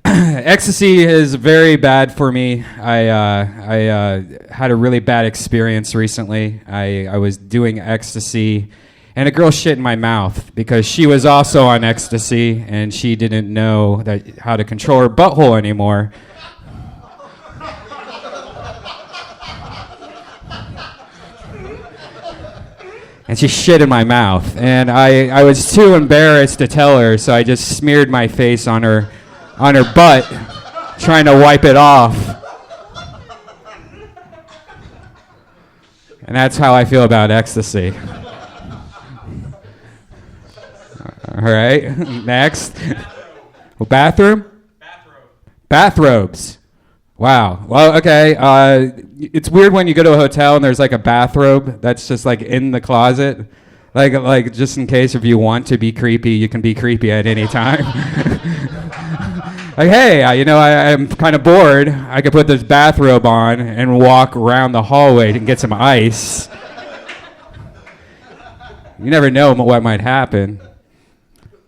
Ecstasy is very bad for me. I had a really bad experience recently. I was doing ecstasy, and a girl shit in my mouth because she was also on ecstasy, and she didn't know how to control her butthole anymore. And she shit in my mouth, and I was too embarrassed to tell her, so I just smeared my face on her butt, trying to wipe it off. And that's how I feel about ecstasy. All right, next. Well, bathroom? Bathrobes. Wow. Well, okay. It's weird when you go to a hotel and there's like a bathrobe that's just like in the closet. Like just in case if you want to be creepy, you can be creepy at any time. Like, hey, I'm kind of bored. I could put this bathrobe on and walk around the hallway and get some ice. You never know what might happen.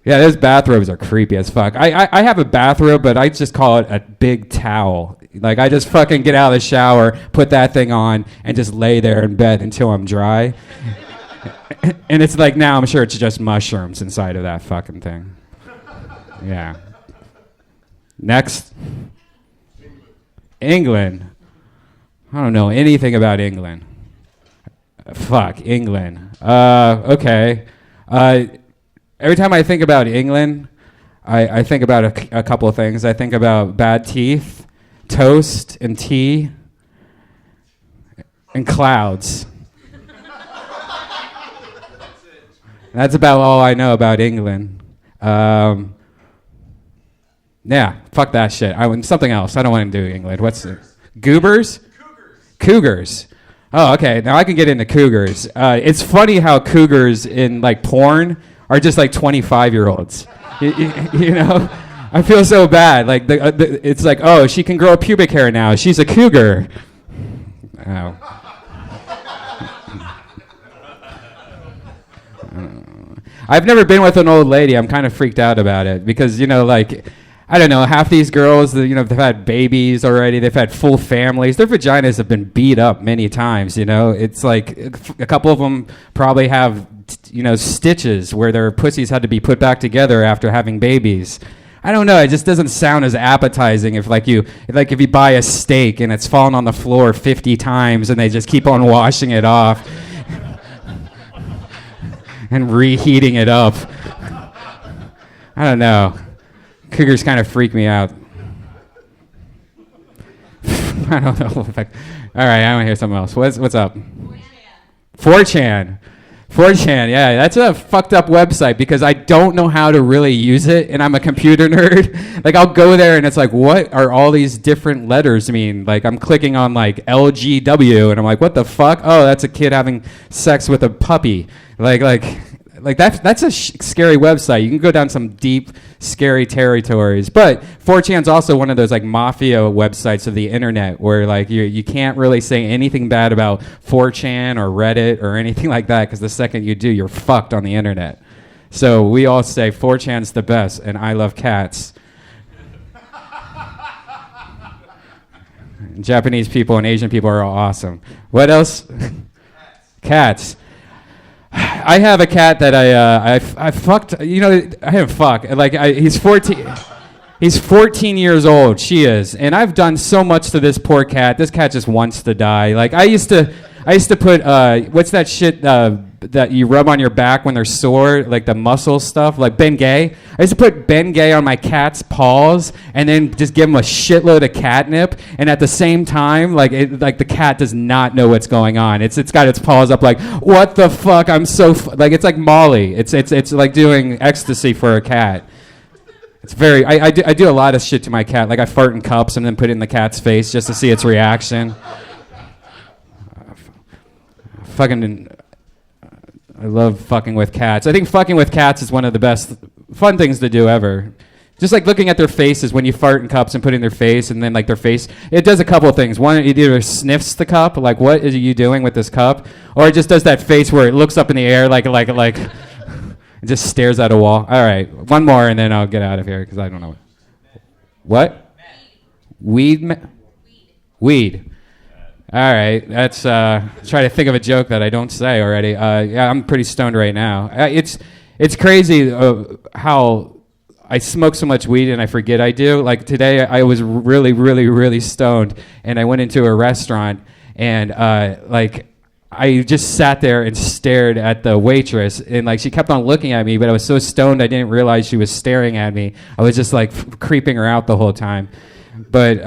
Yeah, those bathrobes are creepy as fuck. I have a bathrobe, but I just call it a big towel. Like, I just fucking get out of the shower, put that thing on, and just lay there in bed until I'm dry. And it's like, now I'm sure it's just mushrooms inside of that fucking thing. Yeah. Next. England. I don't know anything about England. Fuck, England. Okay. Every time I think about England, I think about a couple of things. I think about bad teeth, toast, and tea, and clouds. That's about all I know about England. Yeah, fuck that shit. I want something else. I don't want to do England. What's it? Goobers? Cougars. Oh, okay. Now I can get into cougars. It's funny how cougars in like porn are just like 25-year-olds. You know? I feel so bad. Like it's like, oh, she can grow pubic hair now. She's a cougar. Oh. I've never been with an old lady. I'm kind of freaked out about it because, like, I don't know, half these girls, they've had babies already. They've had full families. Their vaginas have been beat up many times, It's like a couple of them probably have, stitches where their pussies had to be put back together after having babies. I don't know. It just doesn't sound as appetizing if you buy a steak and it's fallen on the floor 50 times and they just keep on washing it off and reheating it up. I don't know. Cougars kind of freak me out. I don't know. All right, I want to hear something else. What's up? 4chan. 4chan, yeah, that's a fucked up website because I don't know how to really use it, and I'm a computer nerd. Like, I'll go there, and it's like, what are all these different letters mean? Like, I'm clicking on, like, LGW, and I'm like, what the fuck? Oh, that's a kid having sex with a puppy. Like that's a scary website. You can go down some deep, scary territories. But 4chan's also one of those like mafia websites of the internet where like you can't really say anything bad about 4chan or Reddit or anything like that because the second you do, you're fucked on the internet. So we all say 4chan's the best, and I love cats. Japanese people and Asian people are all awesome. What else? Cats. I have a cat that I fucked. You know, I didn't fuck. He's 14. He's 14 years old. She is, and I've done so much to this poor cat. This cat just wants to die. Like I used to put what's that shit that you rub on your back when they're sore, like the muscle stuff, like Bengay. I used to put Bengay on my cat's paws and then just give him a shitload of catnip. And at the same time, like the cat does not know what's going on. It's got its paws up, like what the fuck? I'm so like it's like Molly. It's like doing ecstasy for a cat. It's very. I do a lot of shit to my cat. Like I fart in cups and then put it in the cat's face just to see its reaction. I love fucking with cats. I think fucking with cats is one of the best fun things to do ever. Just like looking at their faces when you fart in cups and put it in their face, and then like their face, it does a couple of things. One, it either sniffs the cup, like what are you doing with this cup, or it just does that face where it looks up in the air, like it just stares at a wall. All right, one more, and then I'll get out of here because I don't know. What? Weed. All right, let's try to think of a joke that I don't say already. Yeah, I'm pretty stoned right now. It's crazy how I smoke so much weed and I forget I do. Like today, I was really, really, really stoned, and I went into a restaurant, and I just sat there and stared at the waitress, and like she kept on looking at me, but I was so stoned I didn't realize she was staring at me. I was just like creeping her out the whole time. But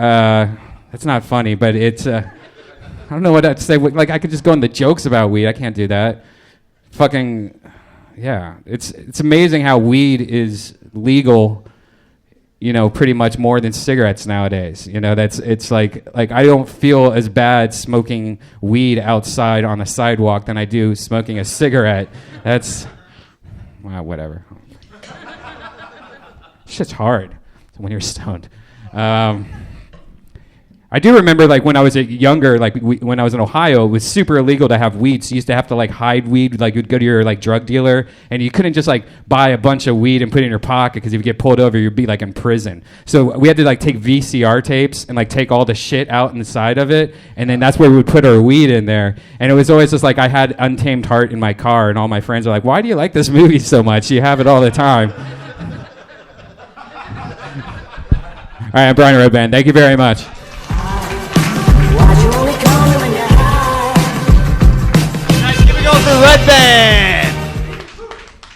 that's not funny. But it's. I don't know what to say. Like, I could just go into jokes about weed. I can't do that. Fucking, yeah. It's amazing how weed is legal, you know, pretty much more than cigarettes nowadays. You know, it's like I don't feel as bad smoking weed outside on the sidewalk than I do smoking a cigarette. That's, well, whatever. Shit's hard when you're stoned. I do remember, like, when I was younger, like, when I was in Ohio, it was super illegal to have weed, so you used to have to, like, hide weed. Like, you'd go to your, like, drug dealer, and you couldn't just, like, buy a bunch of weed and put it in your pocket, because if you get pulled over, you'd be, like, in prison. So we had to, like, take VCR tapes and, like, take all the shit out inside of it, and then that's where we would put our weed in there. And it was always just, like, I had Untamed Heart in my car, and all my friends are like, why do you like this movie so much? You have it all the time. All right, I'm Brian Redban. Thank you very much. Redban.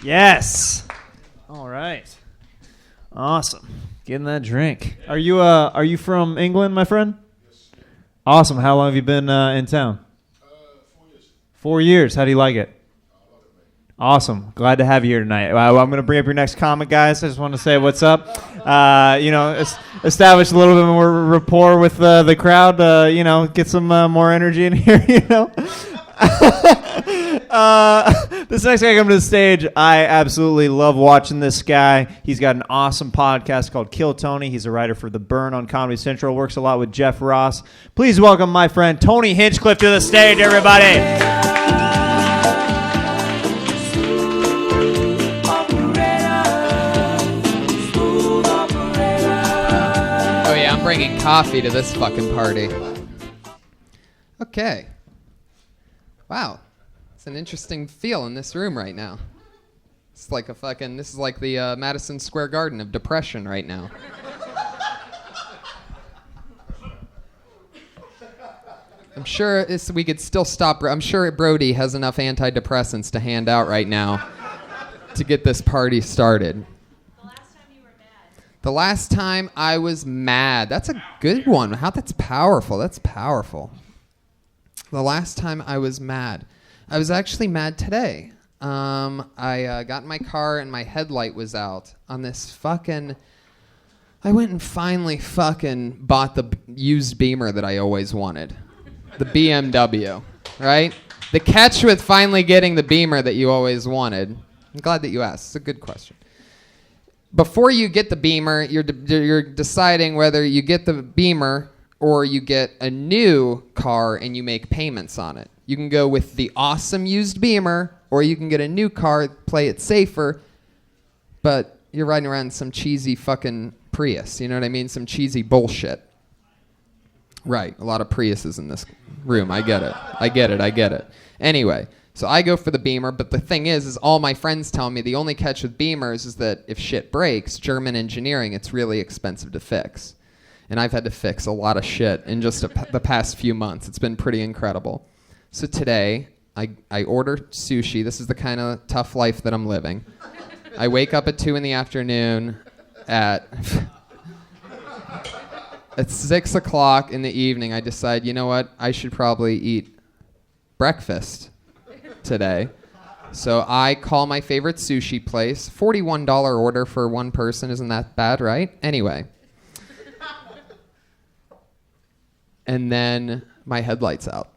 Yes. All right. Awesome. Getting that drink. Are you from England, my friend? Yes. Awesome. How long have you been in town? 4 years. 4 years. How do you like it? Awesome. Glad to have you here tonight. I'm going to bring up your next comic, guys. I just want to say what's up. Establish a little bit more rapport with the crowd. Get some more energy in here, This next guy coming to the stage, I absolutely love watching this guy. He's got an awesome podcast called Kill Tony. He's a writer for The Burn on Comedy Central. Works a lot with Jeff Ross. Please welcome my friend Tony Hinchcliffe to the stage, everybody. Oh yeah, I'm bringing coffee to this fucking party. Okay. Wow. It's an interesting feel in this room right now. It's like this is like the Madison Square Garden of depression right now. I'm sure we could still stop. I'm sure Brody has enough antidepressants to hand out right now to get this party started. The last time I was mad. That's a good one. That's powerful. That's powerful. The last time I was mad. I was actually mad today. I got in my car and my headlight was out on this fucking... I went and finally fucking bought the used Beamer that I always wanted. The BMW, right? The catch with finally getting the Beamer that you always wanted. I'm glad that you asked. It's a good question. Before you get the Beamer, you're deciding whether you get the Beamer or you get a new car and you make payments on it. You can go with the awesome used Beamer, or you can get a new car, play it safer, but you're riding around in some cheesy fucking Prius. You know what I mean? Some cheesy bullshit. Right. A lot of Priuses in this room. I get it. Anyway, so I go for the Beamer, but the thing is all my friends tell me the only catch with Beamers is that if shit breaks, German engineering, it's really expensive to fix. And I've had to fix a lot of shit in just the past few months. It's been pretty incredible. So today, I order sushi. This is the kind of tough life that I'm living. I wake up at 2 in the afternoon at 6 o'clock in the evening. I decide, you know what? I should probably eat breakfast today. So I call my favorite sushi place. $41 order for one person. Isn't that bad, right? Anyway. And then my headlight's out.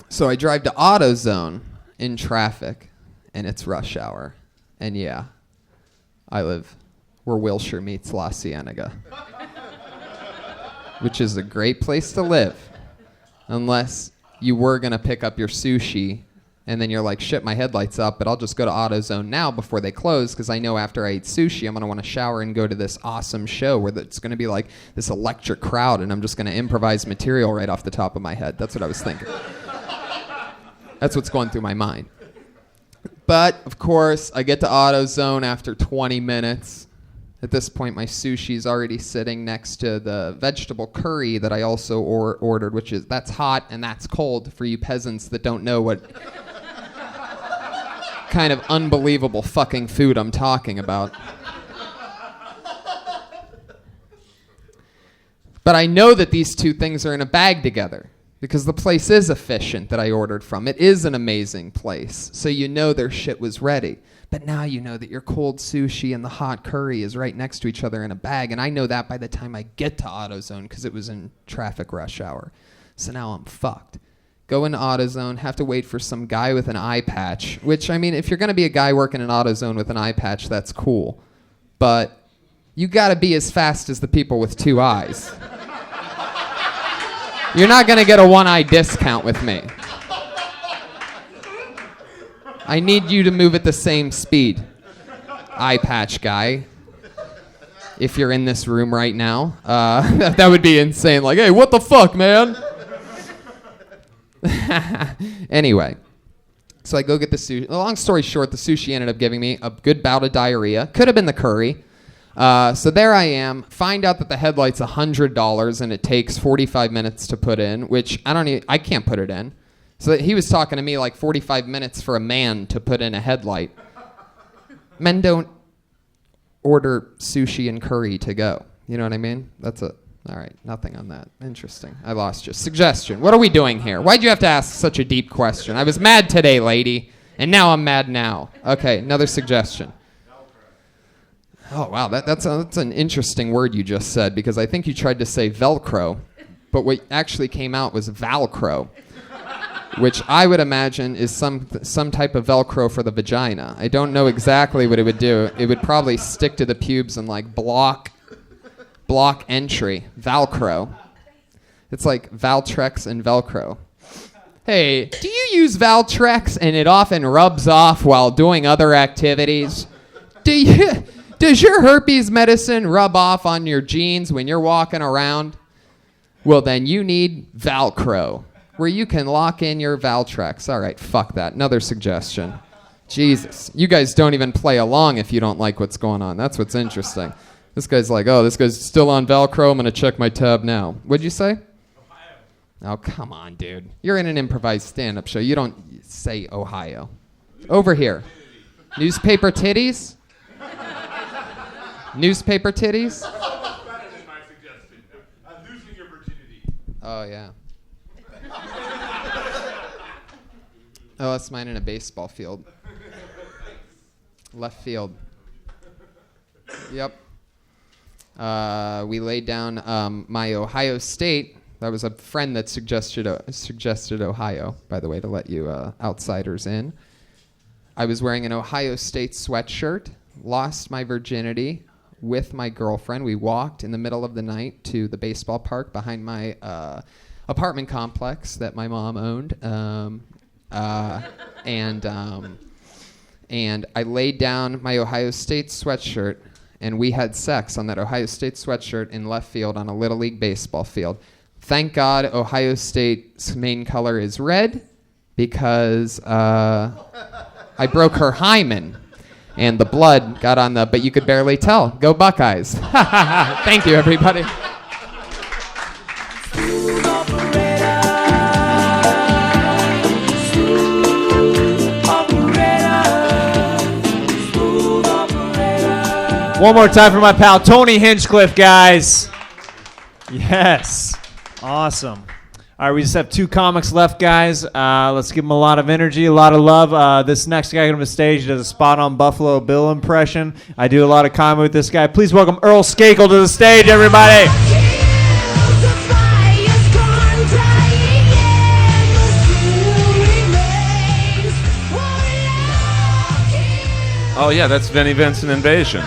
So I drive to AutoZone in traffic, and it's rush hour. And yeah, I live where Wilshire meets La Cienega, which is a great place to live, unless you were going to pick up your sushi, and then you're like, shit, my headlight's up, but I'll just go to AutoZone now before they close, because I know after I eat sushi, I'm going to want to shower and go to this awesome show where it's going to be like this electric crowd, and I'm just going to improvise material right off the top of my head. That's what I was thinking. That's what's going through my mind. But, of course, I get to AutoZone after 20 minutes. At this point, my sushi's already sitting next to the vegetable curry that I also ordered, that's hot and that's cold for you peasants that don't know what kind of unbelievable fucking food I'm talking about. But I know that these two things are in a bag together because the place is efficient that I ordered from. It is an amazing place, so you know their shit was ready. But now you know that your cold sushi and the hot curry is right next to each other in a bag, and I know that by the time I get to AutoZone because it was in traffic rush hour. So now I'm fucked. Go into AutoZone, have to wait for some guy with an eye patch, which, I mean, if you're going to be a guy working in AutoZone with an eye patch, that's cool. But you got to be as fast as the people with two eyes. You're not going to get a one-eye discount with me. I need you to move at the same speed, eye patch guy. If you're in this room right now, that would be insane. Like, hey, what the fuck, man? Anyway, so I go get the sushi. Long story short, the sushi ended up giving me a good bout of diarrhea. Could have been the curry. So there I am. Find out that the headlight's $100 and it takes 45 minutes to put in, which I can't put it in. So he was talking to me like 45 minutes for a man to put in a headlight. Men don't order sushi and curry to go. You know what I mean? That's it. All right, nothing on that. Interesting. I lost you. Suggestion. What are we doing here? Why'd you have to ask such a deep question? I was mad today, lady, and now I'm mad now. Okay, another suggestion. Oh, wow, that's an interesting word you just said, because I think you tried to say Velcro, but what actually came out was Valcro, which I would imagine is some type of Velcro for the vagina. I don't know exactly what it would do. It would probably stick to the pubes and like block entry. Valcro. It's like Valtrex and Velcro. Hey, do you use Valtrex and it often rubs off while doing other activities? Does your herpes medicine rub off on your jeans when you're walking around? Well, then you need Velcro, where you can lock in your Valtrex. All right, fuck that. Another suggestion. Jesus. You guys don't even play along if you don't like what's going on. That's what's interesting. This guy's like, oh, this guy's still on Velcro. I'm going to check my tab now. What'd you say? Ohio. Oh, come on, dude. You're in an improvised stand-up show. You don't say Ohio. Over here. Newspaper titties? Newspaper titties? Losing your virginity. Oh, yeah. Oh, that's mine in a baseball field. Left field. Yep. We laid down my Ohio State. That was a friend that suggested Ohio, by the way, to let you outsiders in. I was wearing an Ohio State sweatshirt, lost my virginity with my girlfriend. We walked in the middle of the night to the baseball park behind my apartment and I laid down my Ohio State sweatshirt, and we had sex on that Ohio State sweatshirt in left field on a Little League baseball field. Thank God Ohio State's main color is red, because I broke her hymen, and the blood got on the, but you could barely tell. Go Buckeyes. Thank you, everybody. One more time for my pal Tony Hinchcliffe, guys. Yes. Awesome. All right, we just have 2 comics left, guys. Let's give them a lot of energy, a lot of love. This next guy on the stage does a spot-on Buffalo Bill impression. I do a lot of comedy with this guy. Please welcome Earl Skakel to the stage, everybody. Oh, yeah, that's Vinnie Vincent Invasion.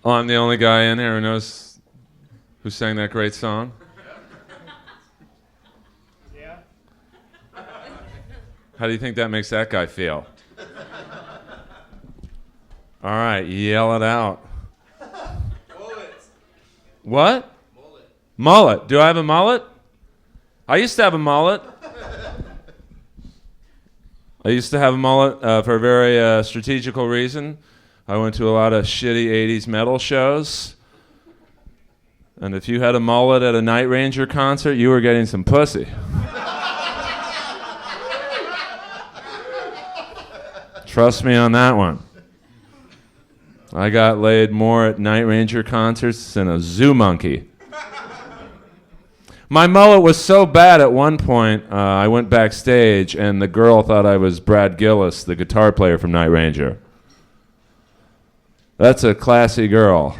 Oh, I'm the only guy in here who knows who sang that great song. Yeah. How do you think that makes that guy feel? All right, yell it out. Mullet. What? Mullet. Mullet. Do I have a mullet? I used to have a mullet. I used to have a mullet for a very strategical reason. I went to a lot of shitty 80s metal shows. And if you had a mullet at a Night Ranger concert, you were getting some pussy. Trust me on that one. I got laid more at Night Ranger concerts than a zoo monkey. My mullet was so bad at one point, I went backstage and the girl thought I was Brad Gillis, the guitar player from Night Ranger. That's a classy girl.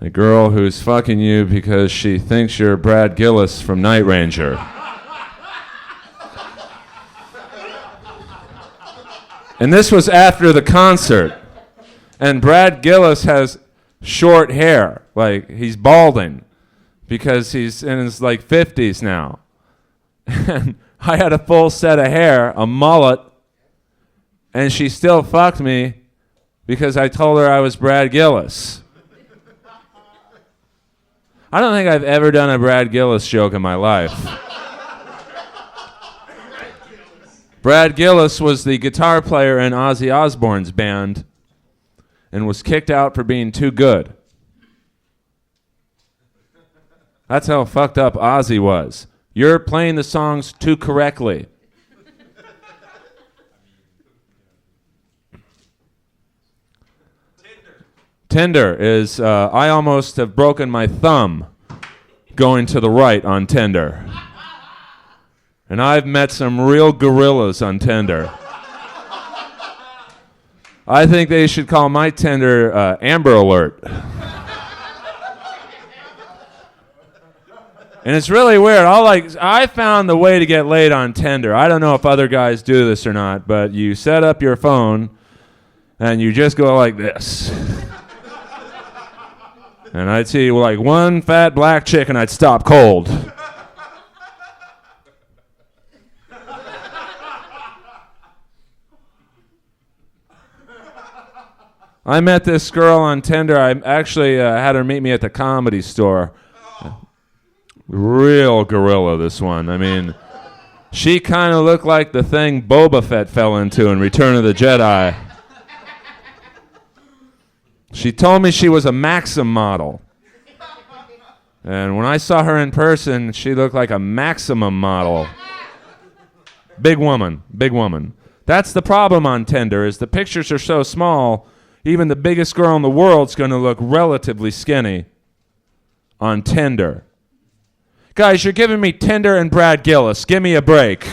A girl who's fucking you because she thinks you're Brad Gillis from Night Ranger. And this was after the concert. And Brad Gillis has short hair. Like, he's balding because he's in his, 50s now. And I had a full set of hair, a mullet, and she still fucked me because I told her I was Brad Gillis. I don't think I've ever done a Brad Gillis joke in my life. Brad Gillis was the guitar player in Ozzy Osbourne's band and was kicked out for being too good. That's how fucked up Ozzy was. You're playing the songs too correctly. Tinder is, I almost have broken my thumb going to the right on Tinder. And I've met some real gorillas on Tinder. I think they should call my Tinder Amber Alert. And it's really weird. I found the way to get laid on Tinder. I don't know if other guys do this or not, but you set up your phone and you just go like this. And I'd see one fat black chick and I'd stop cold. I met this girl on Tinder. I actually had her meet me at the Comedy Store. Real gorilla, this one. I mean, she kind of looked like the thing Boba Fett fell into in Return of the Jedi. She told me she was a Maxim model. And when I saw her in person, she looked like a Maximum model. Big woman, big woman. That's the problem on Tinder, is the pictures are so small, even the biggest girl in the world's going to look relatively skinny on Tinder. Guys, you're giving me Tinder and Brad Gillis. Give me a break.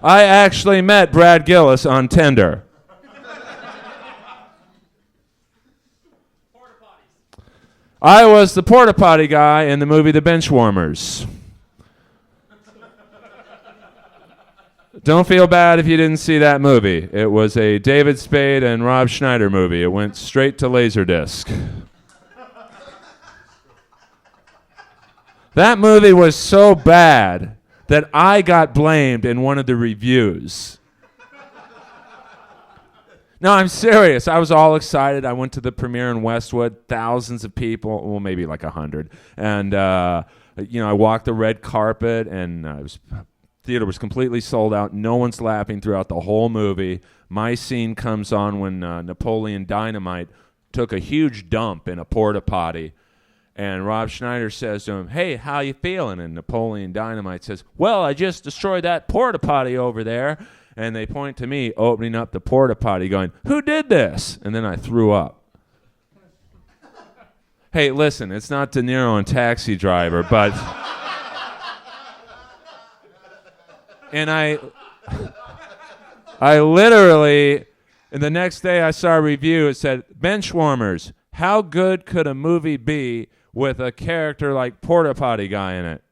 I actually met Brad Gillis on Tinder. I was the porta potty guy in the movie The Benchwarmers. Don't feel bad if you didn't see that movie. It was a David Spade and Rob Schneider movie. It went straight to Laserdisc. That movie was so bad that I got blamed in one of the reviews. No, I'm serious. I was all excited. I went to the premiere in Westwood, thousands of people, well, maybe like 100. And, I walked the red carpet, and theater was completely sold out. No one's laughing throughout the whole movie. My scene comes on when Napoleon Dynamite took a huge dump in a porta potty. And Rob Schneider says to him, "Hey, how you feeling?" And Napoleon Dynamite says, "Well, I just destroyed that porta potty over there." And they point to me opening up the porta potty going, "Who did this?" And then I threw up. Hey, listen, it's not De Niro and Taxi Driver, but... And I literally, and the next day I saw a review, it said, "Benchwarmers, how good could a movie be with a character like Porta Potty Guy in it?"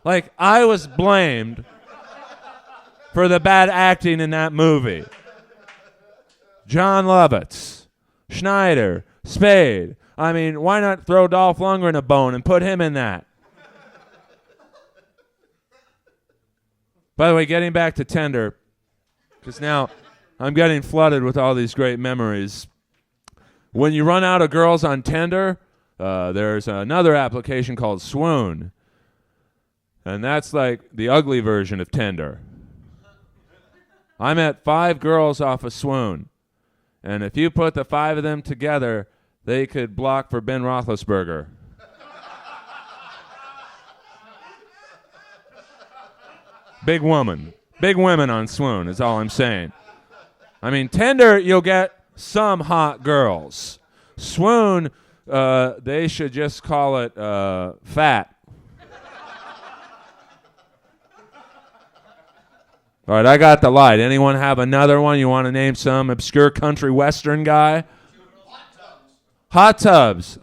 Like, I was blamed for the bad acting in that movie. John Lovitz, Schneider, Spade. I mean, why not throw Dolph Lundgren a bone and put him in that? By the way, getting back to Tinder, because now I'm getting flooded with all these great memories. When you run out of girls on Tinder, there's another application called Swoon. And that's like the ugly version of Tinder. I met 5 girls off of Swoon. And if you put the 5 of them together, they could block for Ben Roethlisberger. Big woman. Big women on Swoon is all I'm saying. I mean, Tinder, you'll get some hot girls. Swoon, they should just call it fat. All right, I got the light. Anyone have another one? You want to name some obscure country western guy? Hot tubs.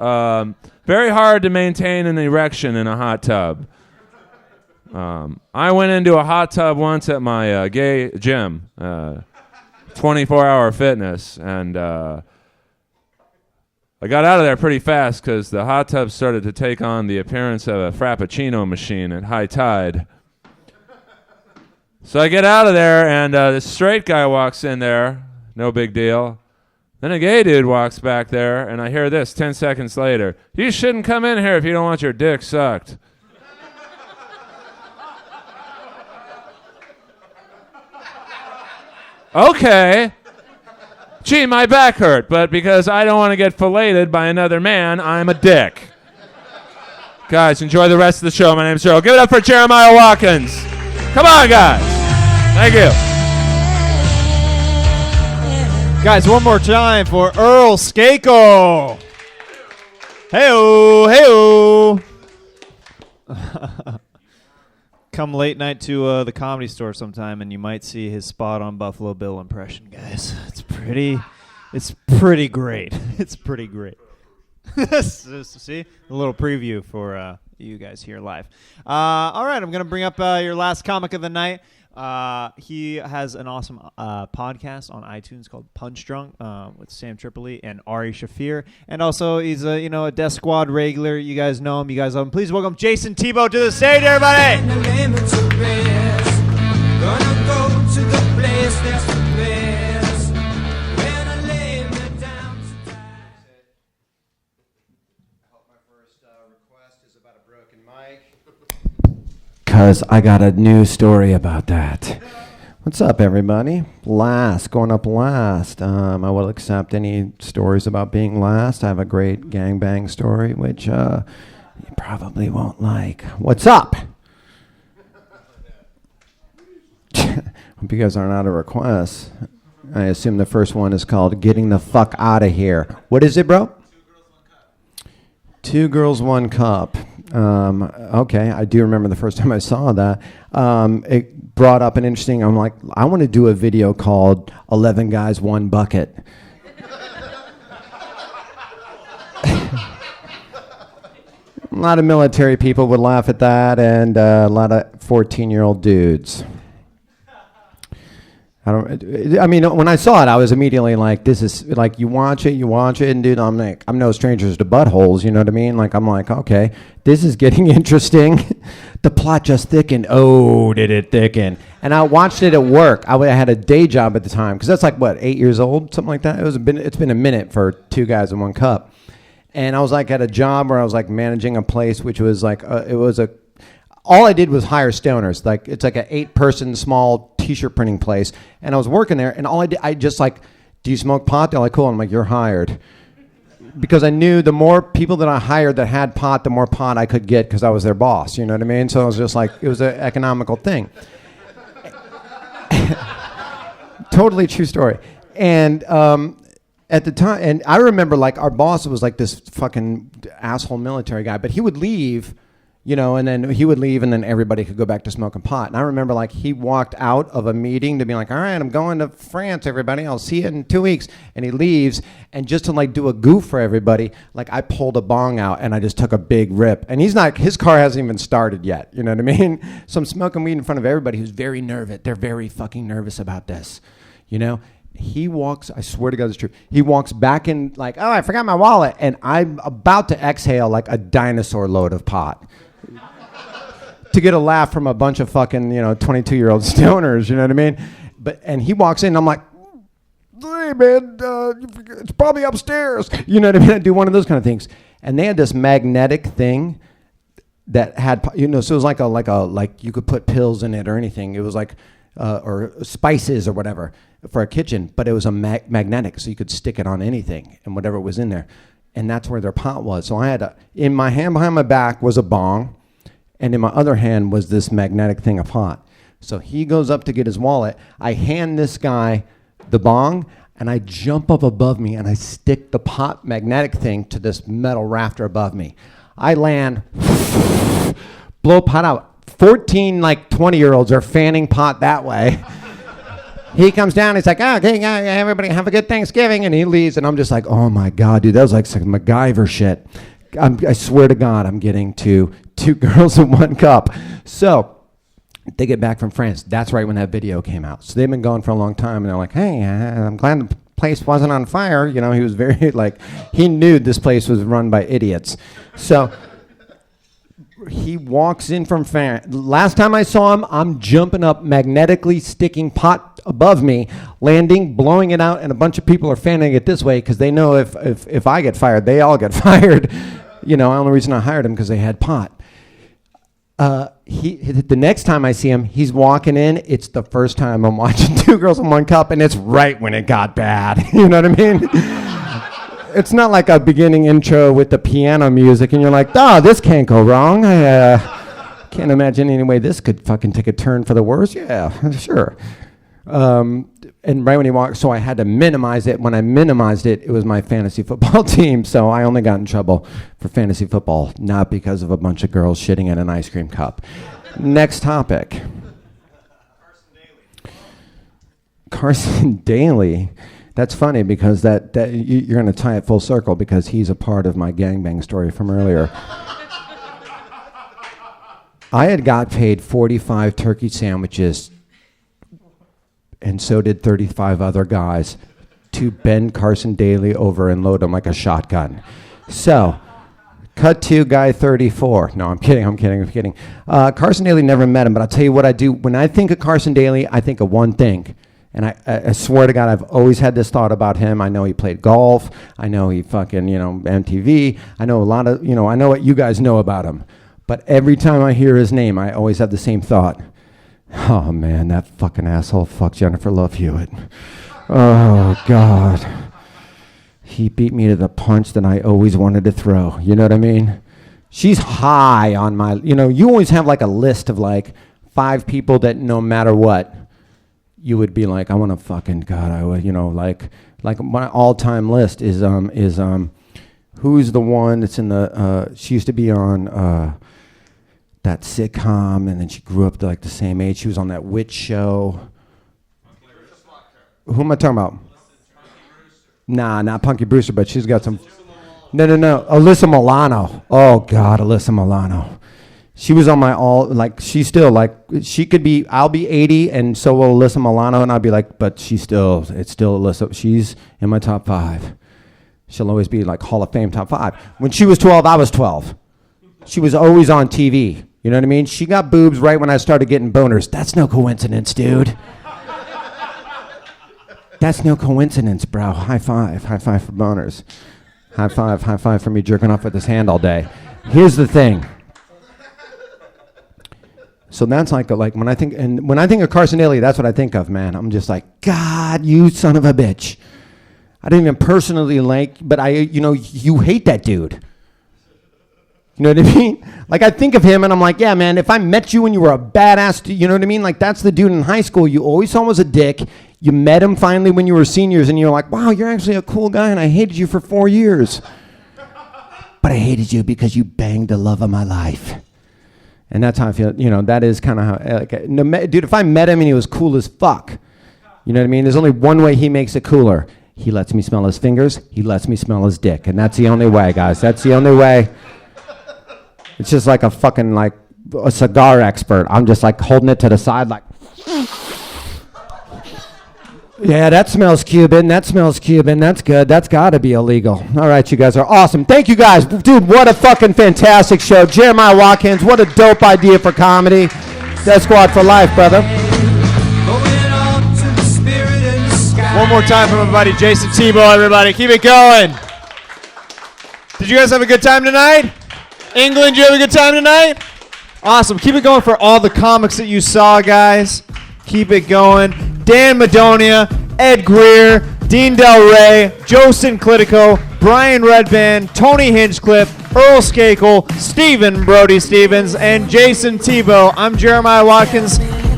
Very hard to maintain an erection in a hot tub. I went into a hot tub once at my gay gym, 24-hour fitness, and I got out of there pretty fast because the hot tub started to take on the appearance of a Frappuccino machine at high tide. So I get out of there, and this straight guy walks in there, no big deal. Then a gay dude walks back there, and I hear this 10 seconds later: "You shouldn't come in here if you don't want your dick sucked." Okay. Gee, my back hurt, but because I don't want to get filleted by another man, I'm a dick. Guys, enjoy the rest of the show. My name's Earl. Give it up for Jeremiah Watkins. Come on, guys. Thank you. Guys, one more time for Earl Skakel. Hey-o, hey-o. Come late night to the Comedy Store sometime, and you might see his spot on Buffalo Bill impression, guys. It's pretty great. It's pretty great. See? A little preview for you guys here live. All right, I'm going to bring up your last comic of the night. He has an awesome podcast on iTunes called Punch Drunk with Sam Tripoli and Ari Shafir. And also, he's a Death Squad regular. You guys know him. You guys love him. Please welcome Jayson Thibault to the stage, everybody. Because I got a news story about that. What's up, everybody? Going up last. I will accept any stories about being last. I have a great gangbang story, which you probably won't like. What's up? Hope you guys aren't out of requests. I assume the first one is called Getting the Fuck Out of Here. What is it, bro? 2 Girls, 1 Cup. Okay, I do remember the first time I saw that. It brought up an interesting, I'm like, I want to do a video called 11 Guys, 1 Bucket. A lot of military people would laugh at that, and a lot of 14-year-old dudes. I mean, when I saw it, I was immediately like, this is like, you watch it, and dude, I'm like, I'm no strangers to buttholes, you know what I mean? Like, I'm like, okay, this is getting interesting. The plot just thickened. Oh, did it thicken? And I watched it at work. I had a day job at the time, because that's like, what, 8 years old, something like that? It's been a minute for Two Guys in One Cup. And I was like at a job where I was like managing a place, which was like, all I did was hire stoners. Like, it's like an 8-person small t-shirt printing place. And I was working there, and all I just like, do you smoke pot? They're like, cool. I'm like, you're hired. Because I knew the more people that I hired that had pot, the more pot I could get because I was their boss. You know what I mean? So it was just like, it was an economical thing. Totally true story. And at the time, and I remember like our boss was like this fucking asshole military guy, but he would leave, you know, and then he would leave and then everybody could go back to smoking pot. And I remember like he walked out of a meeting to be like, all right, I'm going to France, everybody. I'll see you in 2 weeks. And he leaves. And just to like do a goof for everybody, like I pulled a bong out and I just took a big rip. And his car hasn't even started yet. You know what I mean? So I'm smoking weed in front of everybody who's very nervous. They're very fucking nervous about this, you know? He walks, I swear to God it's true, he walks back in like, oh, I forgot my wallet. And I'm about to exhale like a dinosaur load of pot. To get a laugh from a bunch of fucking, 22-year-old stoners, you know what I mean? And he walks in, and I'm like, hey, man, it's probably upstairs. You know what I mean? I do one of those kind of things. And they had this magnetic thing that had, so it was like you could put pills in it or anything. It was like, or spices or whatever for a kitchen, but it was a magnetic, so you could stick it on anything and whatever was in there. And that's where their pot was. So I had in my hand behind my back was a bong, and in my other hand was this magnetic thing of pot. So he goes up to get his wallet. I hand this guy the bong, and I jump up above me, and I stick the pot magnetic thing to this metal rafter above me. I land, blow pot out. 14, 20-year-olds are fanning pot that way. He comes down, he's like, okay, everybody have a good Thanksgiving, and he leaves, and I'm just like, oh my God, dude, that was like some MacGyver shit. I swear to God, I'm getting to Two Girls in One Cup. So they get back from France. That's right when that video came out. So they've been gone for a long time, and they're like, hey, I'm glad the place wasn't on fire. He was very, he knew this place was run by idiots. So he walks in from France. Last time I saw him, I'm jumping up, magnetically sticking pot above me, landing, blowing it out, and a bunch of people are fanning it this way because they know if I get fired, they all get fired. The only reason I hired him because they had pot. The next time I see him, he's walking in. It's the first time I'm watching Two Girls in One Cup, and it's right when it got bad. You know what I mean? It's not like a beginning intro with the piano music, and you're like, oh, this can't go wrong. I can't imagine any way this could fucking take a turn for the worse. Yeah, sure. And right when he walked, so I had to minimize it. When I minimized it, it was my fantasy football team, so I only got in trouble for fantasy football, not because of a bunch of girls shitting in an ice cream cup. Next topic. Carson Daly. That's funny because that you're going to tie it full circle because he's a part of my gangbang story from earlier. I had got paid 45 turkey sandwiches, and so did 35 other guys, to bend Carson Daly over and load him like a shotgun. So, cut to guy 34. No, I'm kidding. Carson Daly, never met him, but I'll tell you what I do. When I think of Carson Daly, I think of one thing. And I swear to God, I've always had this thought about him. I know he played golf. I know he fucking, MTV. I know a lot of, I know what you guys know about him. But every time I hear his name, I always have the same thought. Oh, man, that fucking asshole fucked Jennifer Love Hewitt. Oh, God. He beat me to the punch that I always wanted to throw. You know what I mean? She's high on my, you always have like a list of like 5 people that no matter what, you would be like, I want to fucking, God, I would, like my all-time list is who's the one that's in the, she used to be on that sitcom, and then she grew up to like the same age. She was on that witch show. Who am I talking about? Nah, not Punky Brewster, but she's got some. No. Alyssa Milano. Oh, God, Alyssa Milano. She was on my she's still like, I'll be 80 and so will Alyssa Milano, and I'll be like, but it's still Alyssa. She's in my top 5. She'll always be like Hall of Fame top 5. When she was 12, I was 12. She was always on TV. You know what I mean? She got boobs right when I started getting boners. That's no coincidence, dude. That's no coincidence, bro. High five for boners. High five for me jerking off with this hand all day. Here's the thing. So that's like when I think of Carson Daly, that's what I think of, man. I'm just like, God, you son of a bitch. I didn't even personally but you hate that dude. You know what I mean? Like, I think of him and I'm like, yeah, man, if I met you when you were a badass, you know what I mean? Like, that's the dude in high school you always saw was a dick. You met him finally when you were seniors and you're like, wow, you're actually a cool guy and I hated you for 4 years. But I hated you because you banged the love of my life. And that's how I feel, that is kind of how, dude, if I met him and he was cool as fuck, you know what I mean? There's only one way he makes it cooler. He lets me smell his fingers. He lets me smell his dick. And that's the only way, guys. That's the only way. It's just like a fucking, like, a cigar expert. I'm just, like, holding it to the side, like, yeah, that smells Cuban. That's good. That's got to be illegal. All right, you guys are awesome. Thank you, guys. Dude, what a fucking fantastic show. Jeremiah Watkins, what a dope idea for comedy. Death Squad for life, brother. One more time from my buddy Jayson, Thibault, everybody. Keep it going. Did you guys have a good time tonight? England, you have a good time tonight? Awesome. Keep it going for all the comics that you saw, guys. Keep it going. Dan Madonia, Ed Greer, Dean Delray, Joe Sinclitico, Brian Redban, Tony Hinchcliffe, Earl Skakel, Stephen Brody Stevens, and Jayson Thibault. I'm Jeremiah Watkins.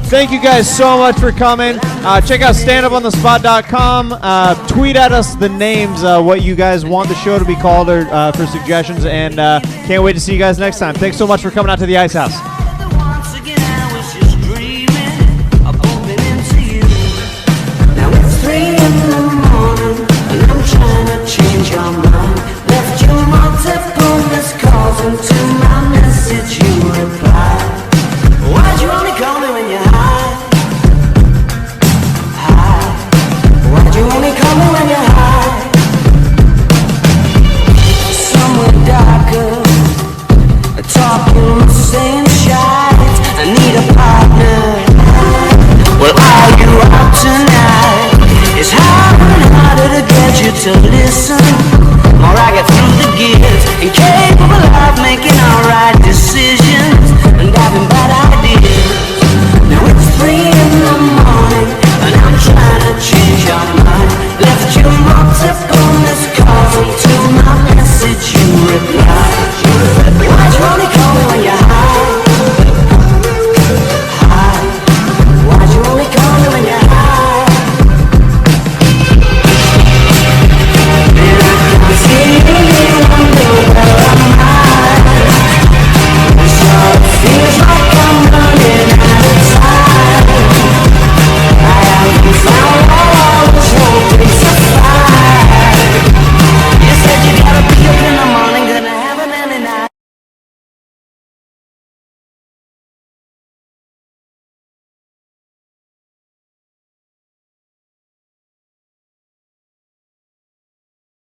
Thank you guys so much for coming. Check out standuponthespot.com. Tweet at us the names, what you guys want the show to be called, or for suggestions. And can't wait to see you guys next time. Thanks so much for coming out to the Ice House.